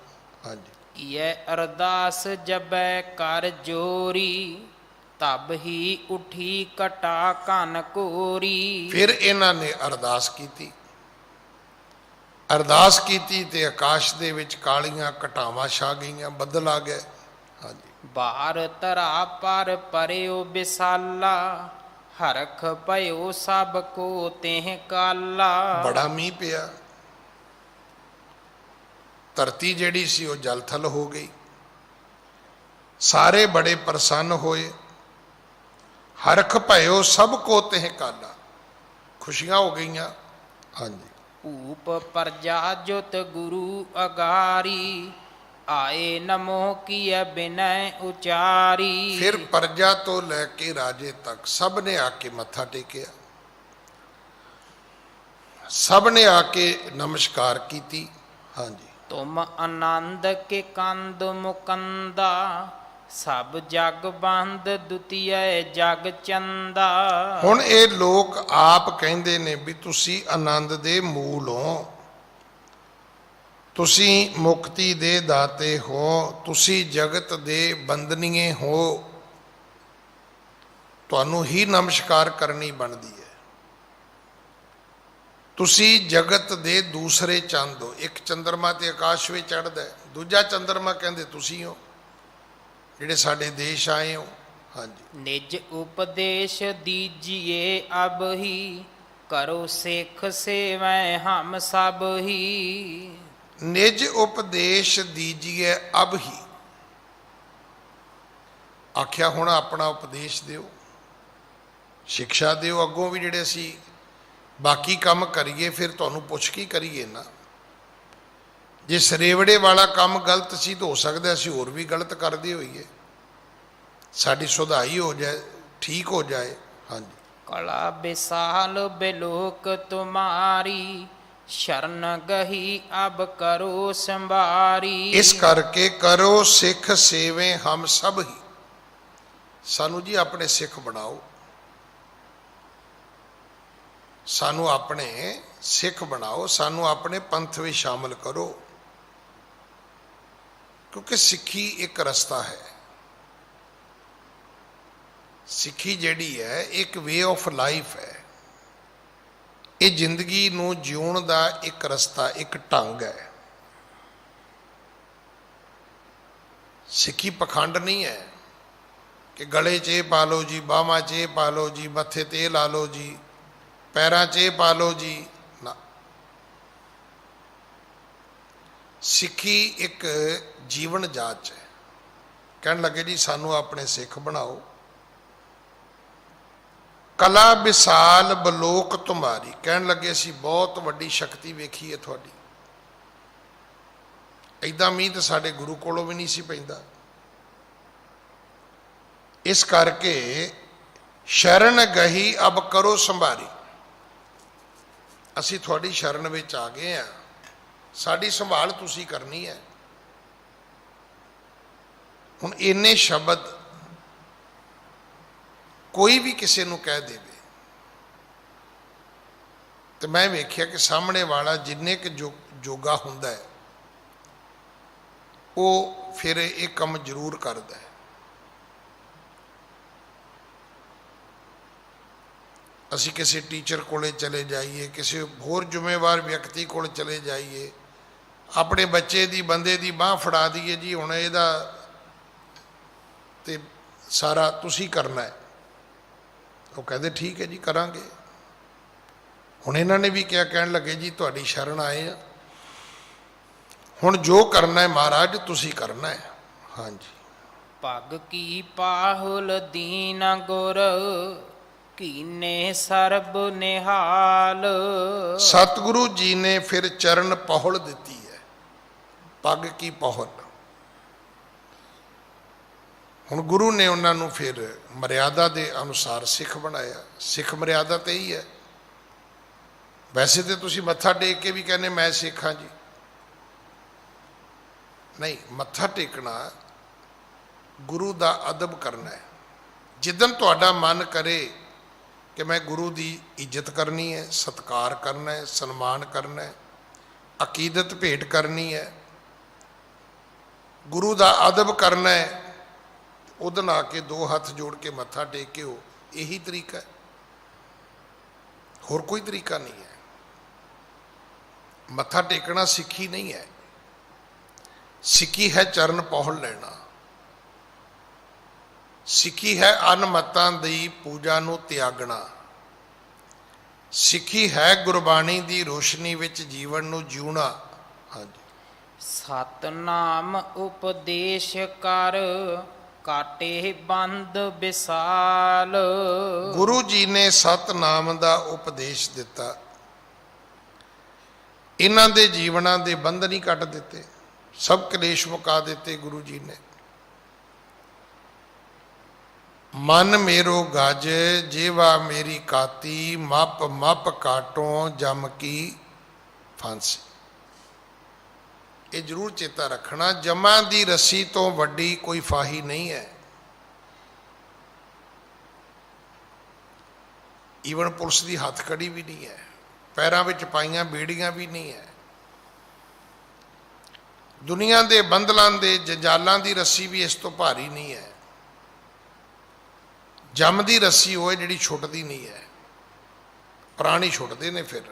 ਹਾਂਜੀ। ਇਹ ਅਰਦਾਸ ਜਬੈ ਕਰ ਜੋਰੀ, ਤਬ ਹੀ ਉਠੀ ਘਟਾ ਘਨ ਘੋਰੀ। ਫਿਰ ਇਹਨਾਂ ਨੇ ਅਰਦਾਸ ਕੀਤੀ। ਅਰਦਾਸ ਕੀਤੀ ਤੇ ਆਕਾਸ਼ ਦੇ ਵਿੱਚ ਕਾਲੀਆਂ ਘਟਾਵਾਂ ਛਾ ਗਈਆਂ, ਬੱਦਲ ਆ ਗਏ। ਹਾਂਜੀ। ਬਾਰ ਧਰਾ ਪਰ ਪਰਿਓ ਵਿਸਾਲਾ, ਹਰਖ ਭਇਓ ਸਭ ਕੋ ਤੇਹ ਕਾਲਾ। ਬੜਾ ਮੀਂਹ ਪਿਆ, ਧਰਤੀ ਜਿਹੜੀ ਸੀ ਉਹ ਜਲ ਥਲ ਹੋ ਗਈ। ਸਾਰੇ ਬੜੇ ਪ੍ਰਸੰਨ ਹੋਏ। ਹਰਖ ਭਇਓ ਸਭ ਕੋ ਤੇਹ ਕਾਲਾ, ਖੁਸ਼ੀਆਂ ਹੋ ਗਈਆਂ। ਹਾਂਜੀ। ਭੂਪ ਪਰਜਾ ਜੁਤ ਗੁਰੂ ਅਗਾਰੀ, ਆਏ ਨਮੋ ਕੀਏ ਬਿਨੈ ਉਚਾਰੀ। ਫਿਰ ਪਰਜਾ ਤੋਂ ਲੈ ਕੇ ਰਾਜੇ ਤੱਕ ਸਭ ਨੇ ਆ ਕੇ ਮੱਥਾ ਟੇਕਿਆ, ਸਭ ਨੇ ਆ ਕੇ ਨਮਸਕਾਰ ਕੀਤੀ। ਹਾਂਜੀ। ਤੁਮ ਆਨੰਦ ਕੇ ਕੰਦ ਮੁਕੰਦਾ, ਸਭ ਜਗ ਬੰਦ ਦੁਤੀਏ ਜਗ ਚੰਦਾ। ਹੁਣ ਇਹ ਲੋਕ ਆਪ ਕਹਿੰਦੇ ਨੇ ਵੀ ਤੁਸੀਂ ਆਨੰਦ ਦੇ ਮੂਲ ਹੋ, ਤੁਸੀਂ ਮੁਕਤੀ ਦੇ ਦਾਤੇ ਹੋ, ਤੁਸੀਂ ਜਗਤ ਦੇ ਬੰਦਨੀਏ ਹੋ, ਤੁਹਾਨੂੰ ਹੀ ਨਮਸਕਾਰ ਕਰਨੀ ਬਣਦੀ ਹੈ। ਤੁਸੀਂ ਜਗਤ ਦੇ ਦੂਸਰੇ ਚੰਦ ਹੋ। ਇੱਕ ਚੰਦਰਮਾ ਤੇ ਆਕਾਸ਼ ਵਿੱਚ ਚੜ੍ਹਦਾ ਹੈ, ਦੂਜਾ ਚੰਦਰਮਾ ਕਹਿੰਦੇ ਤੁਸੀਂ ਹੋ ਜਿਹੜੇ ਸਾਡੇ ਦੇਸ਼ ਆਏ ਹੋ। ਹਾਂਜੀ। ਨਿਜ ਉਪਦੇਸ਼ ਦੀਜੀਏ ਅਬ ਹੀ, ਕਰੋ ਸਿੱਖ ਸੇਵੈ ਹਮ ਸਭ ਹੀ। ਨਿਜ ਉਪਦੇਸ਼ ਦੀਜੀਏ ਅਬ ਹੀ, ਆਖਿਆ ਹੁਣ ਆਪਣਾ ਉਪਦੇਸ਼ ਦਿਓ, ਸਿੱਖਿਆ ਦਿਓ। ਅੱਗੋਂ ਵੀ ਜਿਹੜੇ ਅਸੀਂ ਬਾਕੀ ਕੰਮ ਕਰੀਏ ਫਿਰ ਤੁਹਾਨੂੰ ਪੁੱਛ ਕੇ ਕਰੀਏ ਨਾ। ਜੇ ਸਰੇਵੜੇ ਵਾਲਾ ਕੰਮ ਗਲਤ ਸੀ ਤਾਂ ਹੋ ਸਕਦਾ ਅਸੀਂ ਹੋਰ ਵੀ ਗਲਤ ਕਰਦੇ ਹੋਈਏ, ਸਾਡੀ ਸੁਧਾਈ ਹੋ ਜਾਏ, ਠੀਕ ਹੋ ਜਾਏ। ਹਾਂਜੀ। ਕਲਾ ਵਿਸਾਲ ਬਿਲੋਕ ਤੁਮਾਰੀ, ਸ਼ਰਨ ਗਹੀ ਅਬ ਕਰੋ ਸੰਭਾਰੀ। ਇਸ ਕਰਕੇ ਕਰੋ ਸਿੱਖ ਸੇਵੇ ਹਮ ਸਭ ਹੀ, ਸਾਨੂੰ ਜੀ ਆਪਣੇ ਸਿੱਖ ਬਣਾਓ, ਸਾਨੂੰ ਆਪਣੇ ਸਿੱਖ ਬਣਾਓ, ਸਾਨੂੰ ਆਪਣੇ ਪੰਥ ਵਿੱਚ ਸ਼ਾਮਲ ਕਰੋ। ਕਿਉਂਕਿ ਸਿੱਖੀ ਇੱਕ ਰਸਤਾ ਹੈ, ਸਿੱਖੀ ਜਿਹੜੀ ਹੈ ਇੱਕ ਵੇ ਆਫ ਲਾਈਫ ਹੈ। ਇਹ ਜ਼ਿੰਦਗੀ ਨੂੰ ਜਿਉਣ ਦਾ ਇੱਕ ਰਸਤਾ, ਇੱਕ ਢੰਗ ਹੈ। ਸਿੱਖੀ ਪਖੰਡ ਨਹੀਂ ਹੈ ਕਿ ਗਲੇ 'ਚ ਇਹ ਪਾ ਲਓ ਜੀ, ਬਾਹਾਂ 'ਚ ਇਹ ਪਾ ਲਓ ਜੀ, ਮੱਥੇ ਤੇ ਇਹ ਲਾ ਲਓ ਜੀ, ਪੈਰਾਂ 'ਚ ਇਹ ਪਾ ਲਓ ਜੀ। ਨਾ, ਸਿੱਖੀ ਇੱਕ ਜੀਵਨ ਜਾਚ ਹੈ। ਕਹਿਣ ਲੱਗੇ ਜੀ ਸਾਨੂੰ ਆਪਣੇ ਸਿੱਖ ਬਣਾਓ। ਕਲਾ ਵਿਸਾਲ ਬਲੋਕ ਤੁਮਾਰੀ, ਕਹਿਣ ਲੱਗੇ ਅਸੀਂ ਬਹੁਤ ਵੱਡੀ ਸ਼ਕਤੀ ਵੇਖੀ ਹੈ ਤੁਹਾਡੀ। ਏਦਾਂ ਮੀਂਹ ਤਾਂ ਸਾਡੇ ਗੁਰੂ ਕੋਲੋਂ ਵੀ ਨਹੀਂ ਸੀ ਪੈਂਦਾ। ਇਸ ਕਰਕੇ ਸ਼ਰਨ ਗਹੀ ਅਬ ਕਰੋ ਸੰਭਾਰੀ, ਅਸੀਂ ਤੁਹਾਡੀ ਸ਼ਰਨ ਵਿੱਚ ਆ ਗਏ ਹਾਂ, ਸਾਡੀ ਸੰਭਾਲ ਤੁਸੀਂ ਕਰਨੀ ਹੈ। ਹੁਣ ਇੰਨੇ ਸ਼ਬਦ ਕੋਈ ਵੀ ਕਿਸੇ ਨੂੰ ਕਹਿ ਦੇਵੇ ਤੇ ਮੈਂ ਵੇਖਿਆ ਕਿ ਸਾਹਮਣੇ ਵਾਲਾ ਜਿੰਨੇ ਕੁ ਜੋਗਾ ਹੁੰਦਾ ਹੈ ਉਹ ਫਿਰ ਇਹ ਕੰਮ ਜ਼ਰੂਰ ਕਰਦਾ ਹੈ। ਅਸੀਂ ਕਿਸੇ ਟੀਚਰ ਕੋਲੇ ਚਲੇ ਜਾਈਏ, ਕਿਸੇ ਹੋਰ ਜ਼ਿੰਮੇਵਾਰ ਵਿਅਕਤੀ ਕੋਲ ਚਲੇ ਜਾਈਏ, ਆਪਣੇ ਬੱਚੇ ਦੀ ਬੰਦੇ ਦੀ ਬਾਂਹ ਫੜਾ ਦਈਏ ਜੀ ਹੁਣ ਇਹਦਾ ਤੇ ਸਾਰਾ ਤੁਸੀਂ ਕਰਨਾ ਹੈ। ਉਹ ਕਹਿੰਦੇ ਠੀਕ ਹੈ ਜੀ ਕਰਾਂਗੇ। ਹੁਣ ਇਹਨਾਂ ਨੇ ਵੀ ਕਿਹਾ, ਕਹਿਣ ਲੱਗੇ ਜੀ ਤੁਹਾਡੀ ਸ਼ਰਨ ਆਏ ਆ, ਹੁਣ ਜੋ ਕਰਨਾ ਹੈ ਮਹਾਰਾਜ ਤੁਸੀਂ ਕਰਨਾ ਹੈ। ਹਾਂਜੀ। ਪੱਗ ਕੀ ਪਾਹੁਲ ਦੀਨ ਗੁਰ, ਕੀਨੇ ਸਰਬ ਨਿਹਾਲ। ਸਤਿਗੁਰੂ ਜੀ ਨੇ ਫਿਰ ਚਰਨ ਪਹੁਲ ਦਿੱਤੀ ਹੈ। ਪੱਗ ਕੀ ਪਹੁਲ, ਹੁਣ ਗੁਰੂ ਨੇ ਉਹਨਾਂ ਨੂੰ ਫਿਰ ਮਰਿਆਦਾ ਦੇ ਅਨੁਸਾਰ ਸਿੱਖ ਬਣਾਇਆ। ਸਿੱਖ ਮਰਿਆਦਾ ਤੇ ਹੀ ਹੈ। ਵੈਸੇ ਤੇ ਤੁਸੀਂ ਮੱਥਾ ਟੇਕ ਕੇ ਵੀ ਕਹਿੰਦੇ ਮੈਂ ਸਿੱਖ ਹਾਂ ਜੀ, ਨਹੀਂ, ਮੱਥਾ ਟੇਕਣਾ ਗੁਰੂ ਦਾ ਅਦਬ ਕਰਨਾ ਹੈ। ਜਿੱਦਣ ਤੁਹਾਡਾ ਮਨ ਕਰੇ ਕਿ ਮੈਂ ਗੁਰੂ ਦੀ ਇੱਜ਼ਤ ਕਰਨੀ ਹੈ, ਸਤਿਕਾਰ ਕਰਨਾ ਹੈ, ਸਨਮਾਨ ਕਰਨਾ ਹੈ, ਅਕੀਦਤ ਭੇਟ ਕਰਨੀ ਹੈ, ਗੁਰੂ ਦਾ ਅਦਬ ਕਰਨਾ ਹੈ, ਉਦਣ ਆ ਕੇ ਦੋ ਹੱਥ ਜੋੜ ਕੇ ਮੱਥਾ ਟੇਕਿਓ, ਇਹੀ ਤਰੀਕਾ ਹੈ, ਹੋਰ ਕੋਈ ਤਰੀਕਾ ਨਹੀਂ ਹੈ। ਮੱਥਾ ਟੇਕਣਾ ਸਿੱਖੀ ਨਹੀਂ ਹੈ, ਸਿੱਖੀ ਹੈ ਚਰਨ ਪਹੁਲ ਲੈਣਾ, ਸਿੱਖੀ ਹੈ ਅਨਮਤਾਂ ਦੀ ਪੂਜਾ ਨੂੰ ਤਿਆਗਣਾ, ਸਿੱਖੀ ਹੈ ਗੁਰਬਾਣੀ ਦੀ ਰੋਸ਼ਨੀ ਵਿੱਚ ਜੀਵਨ ਨੂੰ ਜਿਉਣਾ। ਹਾਂਜੀ, ਸਤਨਾਮ ਉਪਦੇਸ਼ ਕਰ, ਕਾਟੇ ਬੰਦ ਵਿਸਾਲ। ਗੁਰੂ ਜੀ ਨੇ ਸਤਨਾਮ ਦਾ ਉਪਦੇਸ਼ ਦਿੱਤਾ, ਇਹਨਾਂ ਦੇ ਜੀਵਨਾਂ ਦੇ ਬੰਧਨ ਹੀ ਕੱਟ ਦਿੱਤੇ, ਸਭ ਕਲੇਸ਼ ਮੁਕਾ ਦਿੱਤੇ ਗੁਰੂ ਜੀ ਨੇ। ਮਨ ਮੇਰੋ ਗਜ ਜੇਵਾ ਮੇਰੀ ਕਾਤੀ, ਮਪ ਮਪ ਕਾਟੋਂ ਜਮ ਕੀ ਫਾਂਸੀ। ਇਹ ਜ਼ਰੂਰ ਚੇਤਾ ਰੱਖਣਾ, ਜਮਾਂ ਦੀ ਰੱਸੀ ਤੋਂ ਵੱਡੀ ਕੋਈ ਫਾਹੀ ਨਹੀਂ ਹੈ। ਈਵਨ ਪੁਲਿਸ ਦੀ ਹੱਥਕੜੀ ਵੀ ਨਹੀਂ ਹੈ, ਪੈਰਾਂ ਵਿੱਚ ਪਾਈਆਂ ਬੇੜੀਆਂ ਵੀ ਨਹੀਂ ਹੈ, ਦੁਨੀਆ ਦੇ ਬੰਧਲਾਂ ਦੇ ਜੰਜਾਲਾਂ ਦੀ ਰੱਸੀ ਵੀ ਇਸ ਤੋਂ ਭਾਰੀ ਨਹੀਂ ਹੈ। ਜਮ ਦੀ ਰੱਸੀ ਉਹ ਹੈ ਜਿਹੜੀ ਛੁੱਟਦੀ ਨਹੀਂ ਹੈ, ਪ੍ਰਾਣੀ ਛੁੱਟਦੇ ਨੇ। ਫਿਰ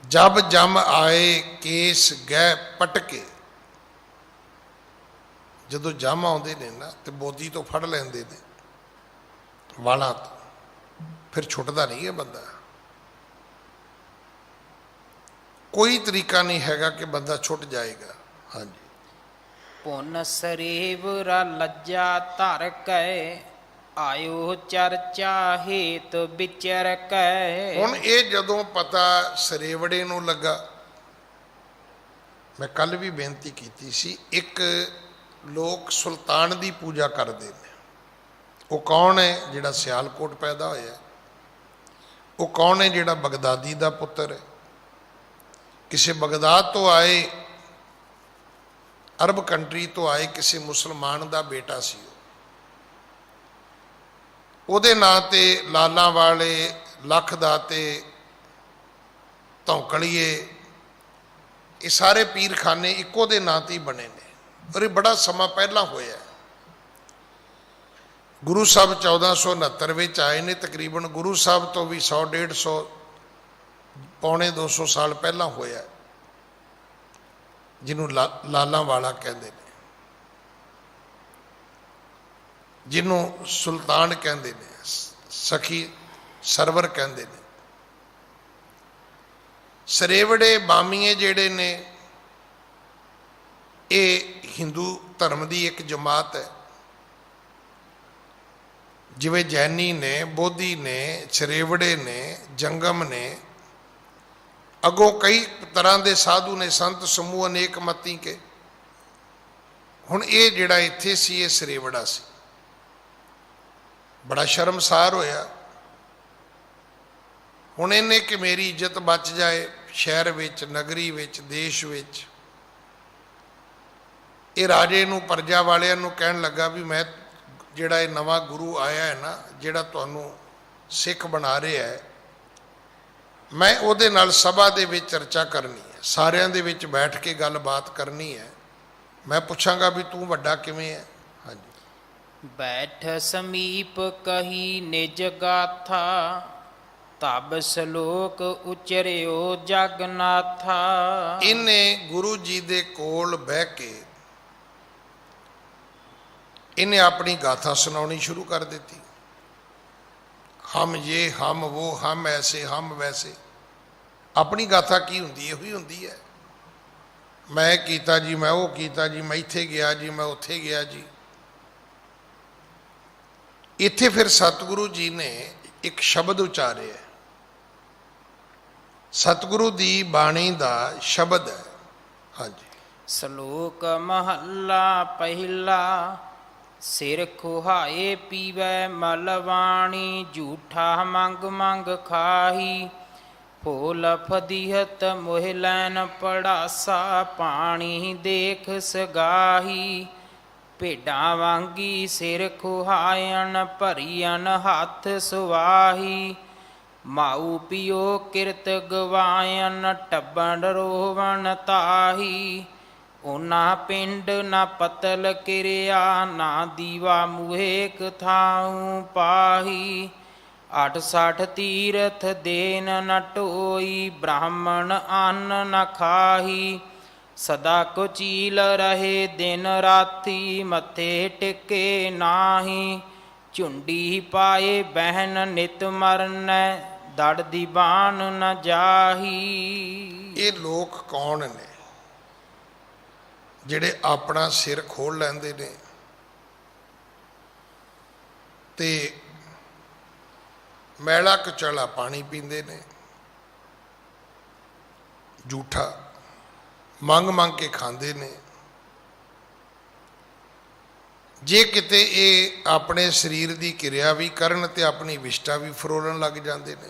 ਜਬ ਜਮ ਆਏ ਕੇਸ ਗਏ ਪਟਕੇ, ਜਦੋਂ ਜਮ ਆਉਂਦੇ ਨੇ ਨਾ ਤੇ ਬੋਦੀ ਤੋਂ ਫੜ ਲੈਂਦੇ ਨੇ, ਵਾਲਾਂ ਤੋਂ, ਫਿਰ ਛੁੱਟਦਾ ਨਹੀਂ ਹੈ ਬੰਦਾ। ਕੋਈ ਤਰੀਕਾ ਨਹੀਂ ਹੈਗਾ ਕਿ ਬੰਦਾ ਛੁੱਟ ਜਾਏਗਾ। ਹਾਂਜੀ, ਪੁਨ ਸਰੇਵਰਾ ਲੱਜਾ ਧਰ ਕੈ, ਆਇਓ ਚਰਚਾ ਹੇਤ ਵਿਚਰ ਕੈ। ਹੁਣ ਇਹ ਜਦੋਂ ਪਤਾ ਸਰੇਵੜੇ ਨੂੰ ਲੱਗਾ, ਮੈਂ ਕੱਲ ਵੀ ਬੇਨਤੀ ਕੀਤੀ ਸੀ, ਇੱਕ ਲੋਕ ਸੁਲਤਾਨ ਦੀ ਪੂਜਾ ਕਰਦੇ ਨੇ। ਉਹ ਕੌਣ ਹੈ? ਜਿਹੜਾ ਸਿਆਲਕੋਟ ਪੈਦਾ ਹੋਇਆ। ਉਹ ਕੌਣ ਹੈ? ਜਿਹੜਾ ਬਗਦਾਦੀ ਦਾ ਪੁੱਤਰ ਹੈ, ਕਿਸੇ ਬਗਦਾਦ ਤੋਂ ਆਏ, ਅਰਬ ਕੰਟਰੀ ਤੋਂ ਆਏ ਕਿਸੇ ਮੁਸਲਮਾਨ ਦਾ ਬੇਟਾ ਸੀ। ਉਹਦੇ ਨਾਂ ਤੇ ਲਾਲਾਂ ਵਾਲੇ, ਲੱਖ ਦਾਤੇ, ਧੌਂਕੜੀਏ, ਇਹ ਸਾਰੇ ਪੀਰਖਾਨੇ ਇੱਕੋ ਦੇ ਨਾਂ ਤੇ ਹੀ ਬਣੇ ਨੇ। ਔਰ ਇਹ ਬੜਾ ਸਮਾਂ ਪਹਿਲਾਂ ਹੋਇਆ। ਗੁਰੂ ਸਾਹਿਬ 1469 ਵਿੱਚ ਆਏ ਨੇ, ਤਕਰੀਬਨ ਗੁਰੂ ਸਾਹਿਬ ਤੋਂ ਵੀ 100-150 ਪੌਣੇ 200 ਸਾਲ ਪਹਿਲਾਂ ਹੋਇਆ, ਜਿਹਨੂੰ ਲਾਲਾਂ ਵਾਲਾ ਕਹਿੰਦੇ ਨੇ, ਜਿਹਨੂੰ ਸੁਲਤਾਨ ਕਹਿੰਦੇ ਨੇ, ਸਖੀ ਸਰਵਰ ਕਹਿੰਦੇ ਨੇ। ਸਰੇਵੜੇ ਬਾਮੀਏ ਜਿਹੜੇ ਨੇ, ਇਹ ਹਿੰਦੂ ਧਰਮ ਦੀ ਇੱਕ ਜਮਾਤ ਹੈ। ਜਿਵੇਂ ਜੈਨੀ ਨੇ, ਬੋਧੀ ਨੇ, ਸਰੇਵੜੇ ਨੇ, ਜੰਗਮ ਨੇ, ਅੱਗੋਂ ਕਈ ਤਰ੍ਹਾਂ ਦੇ ਸਾਧੂ ਨੇ, ਸੰਤ ਸਮੂਹ ਅਨੇਕ ਮਤੀ ਕੇ। ਹੁਣ ਇਹ ਜਿਹੜਾ ਇੱਥੇ ਸੀ, ਇਹ ਸਰੇਵੜਾ ਸੀ। ਬੜਾ ਸ਼ਰਮਸਾਰ ਹੋਇਆ। ਹੁਣ ਇਹਨੇ ਕਿ ਮੇਰੀ ਇੱਜ਼ਤ ਬਚ ਜਾਏ ਸ਼ਹਿਰ ਵਿੱਚ, ਨਗਰੀ ਵਿੱਚ, ਦੇਸ਼ ਵਿੱਚ। ਇਹ ਰਾਜੇ ਨੂੰ, ਪਰਜਾ ਵਾਲਿਆਂ ਨੂੰ ਕਹਿਣ ਲੱਗਾ ਵੀ ਮੈਂ ਜਿਹੜਾ ਇਹ ਨਵਾਂ ਗੁਰੂ ਆਇਆ ਹੈ ਨਾ, ਜਿਹੜਾ ਤੁਹਾਨੂੰ ਸਿੱਖ ਬਣਾ ਰਿਹਾ ਹੈ, ਮੈਂ ਉਹਦੇ ਨਾਲ ਸਭਾ ਦੇ ਵਿੱਚ ਚਰਚਾ ਕਰਨੀ ਹੈ, ਸਾਰਿਆਂ ਦੇ ਵਿੱਚ ਬੈਠ ਕੇ ਗੱਲਬਾਤ ਕਰਨੀ ਹੈ। ਮੈਂ ਪੁੱਛਾਂਗਾ ਵੀ ਤੂੰ ਵੱਡਾ ਕਿਵੇਂ ਹੈ। ਹਾਂਜੀ, ਬੈਠ ਸਮੀਪ ਕਹੀ ਨਿਜ ਗਾਥਾ, ਤਬ ਸ਼ਲੋਕ ਉਚਰਿਓ ਜਗਨਾਥਾ। ਇਹਨੇ ਗੁਰੂ ਜੀ ਦੇ ਕੋਲ ਬਹਿ ਕੇ ਇਹਨੇ ਆਪਣੀ ਗਾਥਾ ਸੁਣਾਉਣੀ ਸ਼ੁਰੂ ਕਰ ਦਿੱਤੀ। ਹਮ ਇਹ, ਹਮ ਉਹ, ਹਮ ਐਸੇ, ਹਮ ਵੈਸੇ। ਆਪਣੀ ਗਾਥਾ ਕੀ ਹੁੰਦੀ? ਇਹੋ ਹੀ ਹੁੰਦੀ ਹੈ, ਮੈਂ ਕੀਤਾ ਜੀ, ਮੈਂ ਉਹ ਕੀਤਾ ਜੀ, ਮੈਂ ਇੱਥੇ ਗਿਆ ਜੀ, ਮੈਂ ਉੱਥੇ ਗਿਆ ਜੀ। ਇੱਥੇ ਫਿਰ ਸਤਿਗੁਰੂ ਜੀ ਨੇ ਇੱਕ ਸ਼ਬਦ ਉਚਾਰਿਆ, ਸਤਿਗੁਰੂ ਦੀ ਬਾਣੀ ਦਾ ਸ਼ਬਦ ਹੈ। ਹਾਂਜੀ, ਸ਼ਲੋਕ ਮਹੱਲਾ ਪਹਿਲਾ, ਸਿਰ ਖੁਹਾਏ ਪੀਵੈ ਮਲਵਾਣੀ, ਝੂਠਾ ਮੰਗ ਮੰਗ ਖਾਹੀ, ਫੋਲ ਫਦੀਹਤ ਮੋਹ ਲੈਨ ਪੜਾਸਾ, ਪਾਣੀ ਦੇਖ ਸਗਾਹੀ। ਭੇਡਾਂ ਵਾਂਗੀ ਸਿਰ ਖੁਹਾਇਨ, ਭਰੀਅਨ ਹੱਥ ਸੁਵਾਹੀ, ਮਾਊ ਪਿਓ ਕਿਰਤ ਗਵਾਇਨ, ਟੱਬਰ ਰੋਵਣ ਤਾਹੀ। ਓਨਾ ਪਿੰਡ ਨਾ ਪਤਲ ਕਿਰਿਆ, ਨਾ ਦੀਵਾ ਮੁਹੇਕ ਥਾਉ ਪਾਹੀ। 68 ਤੀਰਥ ਦੇਨ ਨ ਢੋਈ, ਬ੍ਰਾਹਮਣ ਅੰਨ ਨ ਖਾਹੀ। ਸਦਾ ਕੁਚੀਲ ਰਹੇ ਦਿਨ ਰਾਤੀ, ਮੱਥੇ ਟਿਕੇ ਨਾਹੀ। ਝੁੰਡੀ ਪਾਏ ਬਹਿਨ ਨਿਤ ਮਰਨੈ, ਦੜ ਦੀ ਬਾਣ ਨ ਜਾਹੀ। ਇਹ ਲੋਕ ਕੌਣ ਨੇ ਜਿਹੜੇ ਆਪਣਾ ਸਿਰ ਖੋਲ ਲੈਂਦੇ ਨੇ ਤੇ ਮੈਲਾ ਕਚਲਾ ਪਾਣੀ ਪੀਂਦੇ ਨੇ, ਝੂਠਾ ਮੰਗ ਮੰਗ ਕੇ ਖਾਂਦੇ ਨੇ। ਜੇ ਕਿਤੇ ਇਹ ਆਪਣੇ ਸਰੀਰ ਦੀ ਕਿਰਿਆ ਵੀ ਕਰਨ ਤੇ ਆਪਣੀ ਵਿਸ਼ਟਾ ਵੀ ਫਰੋਲਣ ਲੱਗ ਜਾਂਦੇ ਨੇ,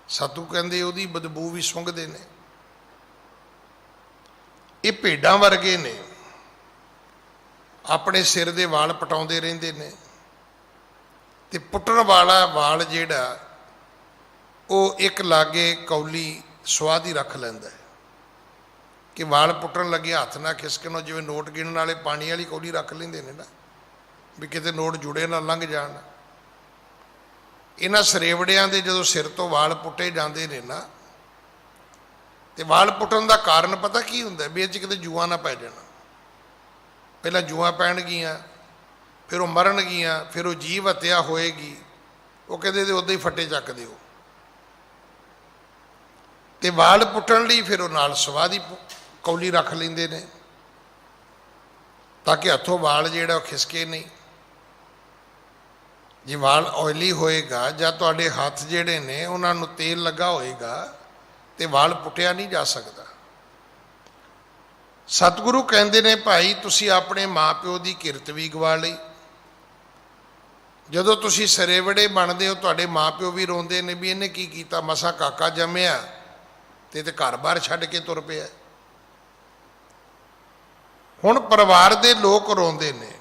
ਸਾਧੂ ਕਹਿੰਦੇ ਉਹਦੀ ਬਦਬੂ ਵੀ ਸੁੰਘਦੇ ਨੇ। ਇਹ ਭੇਡਾਂ ਵਰਗੇ ਨੇ, ਆਪਣੇ ਸਿਰ ਦੇ ਵਾਲ ਪਟਾਉਂਦੇ ਰਹਿੰਦੇ ਨੇ ਤੇ ਪੁੱਟਣ ਵਾਲਾ ਵਾਲ ਜਿਹੜਾ ਉਹ ਇੱਕ ਲਾਗੇ ਕੌਲੀ ਸੁਆਹ ਹੀ ਰੱਖ ਲੈਂਦਾ ਹੈ ਕਿ ਵਾਲ ਪੁੱਟਣ ਲੱਗੇ ਹੱਥ ਨਾ ਖਿਸਕਣ। ਜਿਵੇਂ ਨੋਟ ਗਿਣਨ ਵਾਲੇ ਪਾਣੀ ਵਾਲੀ ਕੌਲੀ ਰੱਖ ਲੈਂਦੇ ਨੇ ਨਾ, ਵੀ ਕਿਤੇ ਨੋਟ ਜੁੜੇ ਨਾ ਲੰਘ ਜਾਣ। ਇਹਨਾਂ ਸਰੇਵੜਿਆਂ ਦੇ ਜਦੋਂ ਸਿਰ ਤੋਂ ਵਾਲ ਪੁੱਟੇ ਜਾਂਦੇ ਨੇ ਨਾ, ਤੇ ਵਾਲ ਪੁੱਟਣ ਦਾ ਕਾਰਨ ਪਤਾ ਕੀ ਹੁੰਦਾ? ਵੀ ਇਹ 'ਚ ਕਿਤੇ ਜੂਆਂ ਨਾ ਪੈ ਜਾਣਾ। ਪਹਿਲਾਂ ਜੂਆਂ ਪੈਣਗੀਆਂ, ਫਿਰ ਉਹ ਮਰਨਗੀਆਂ, ਫਿਰ ਉਹ ਜੀਵ ਹੱਤਿਆ ਹੋਏਗੀ। ਉਹ ਕਹਿੰਦੇ ਤੇ ਉੱਦਾਂ ਹੀ ਫੱਟੇ ਚੱਕ ਦਿਓ। ਤੇ ਵਾਲ ਪੁੱਟਣ ਲਈ ਫਿਰ ਉਹ ਨਾਲ ਸਵਾਹ ਦੀ ਕੌਲੀ ਰੱਖ ਲੈਂਦੇ ਨੇ ਤਾਂ ਕਿ ਹੱਥੋਂ ਵਾਲ ਜਿਹੜਾ ਉਹ ਖਿਸਕੇ ਨਹੀਂ। ਜੇ ਵਾਲ ਆਇਲੀ ਹੋਏਗਾ ਜਾਂ ਤੁਹਾਡੇ ਹੱਥ ਜਿਹੜੇ ਨੇ ਉਹਨਾਂ ਨੂੰ ਤੇਲ ਲੱਗਾ ਹੋਏਗਾ ਤੇ ਵਾਲ ਪੁੱਟਿਆ ਨਹੀਂ ਜਾ ਸਕਦਾ। ਸਤਿਗੁਰੂ ਕਹਿੰਦੇ ਨੇ ਭਾਈ ਤੁਸੀਂ ਆਪਣੇ ਮਾਂ-ਪਿਓ ਦੀ ਕਿਰਤ ਵੀ ਗਵਾ ਲਈ। ਜਦੋਂ ਤੁਸੀਂ ਸਰੇਵੜੇ ਬਣਦੇ ਹੋ ਤੁਹਾਡੇ ਮਾਂ-ਪਿਓ ਵੀ ਰੋਂਦੇ ਨੇ ਵੀ ਇਹਨੇ ਕੀ ਕੀਤਾ, ਮਸਾਂ ਕਾਕਾ ਜੰਮਿਆ ਤੇ ਘਰ-ਬਾਰ ਛੱਡ ਕੇ ਤੁਰ ਪਿਆ। ਹੁਣ ਪਰਿਵਾਰ ਦੇ ਲੋਕ ਰੋਂਦੇ ਨੇ।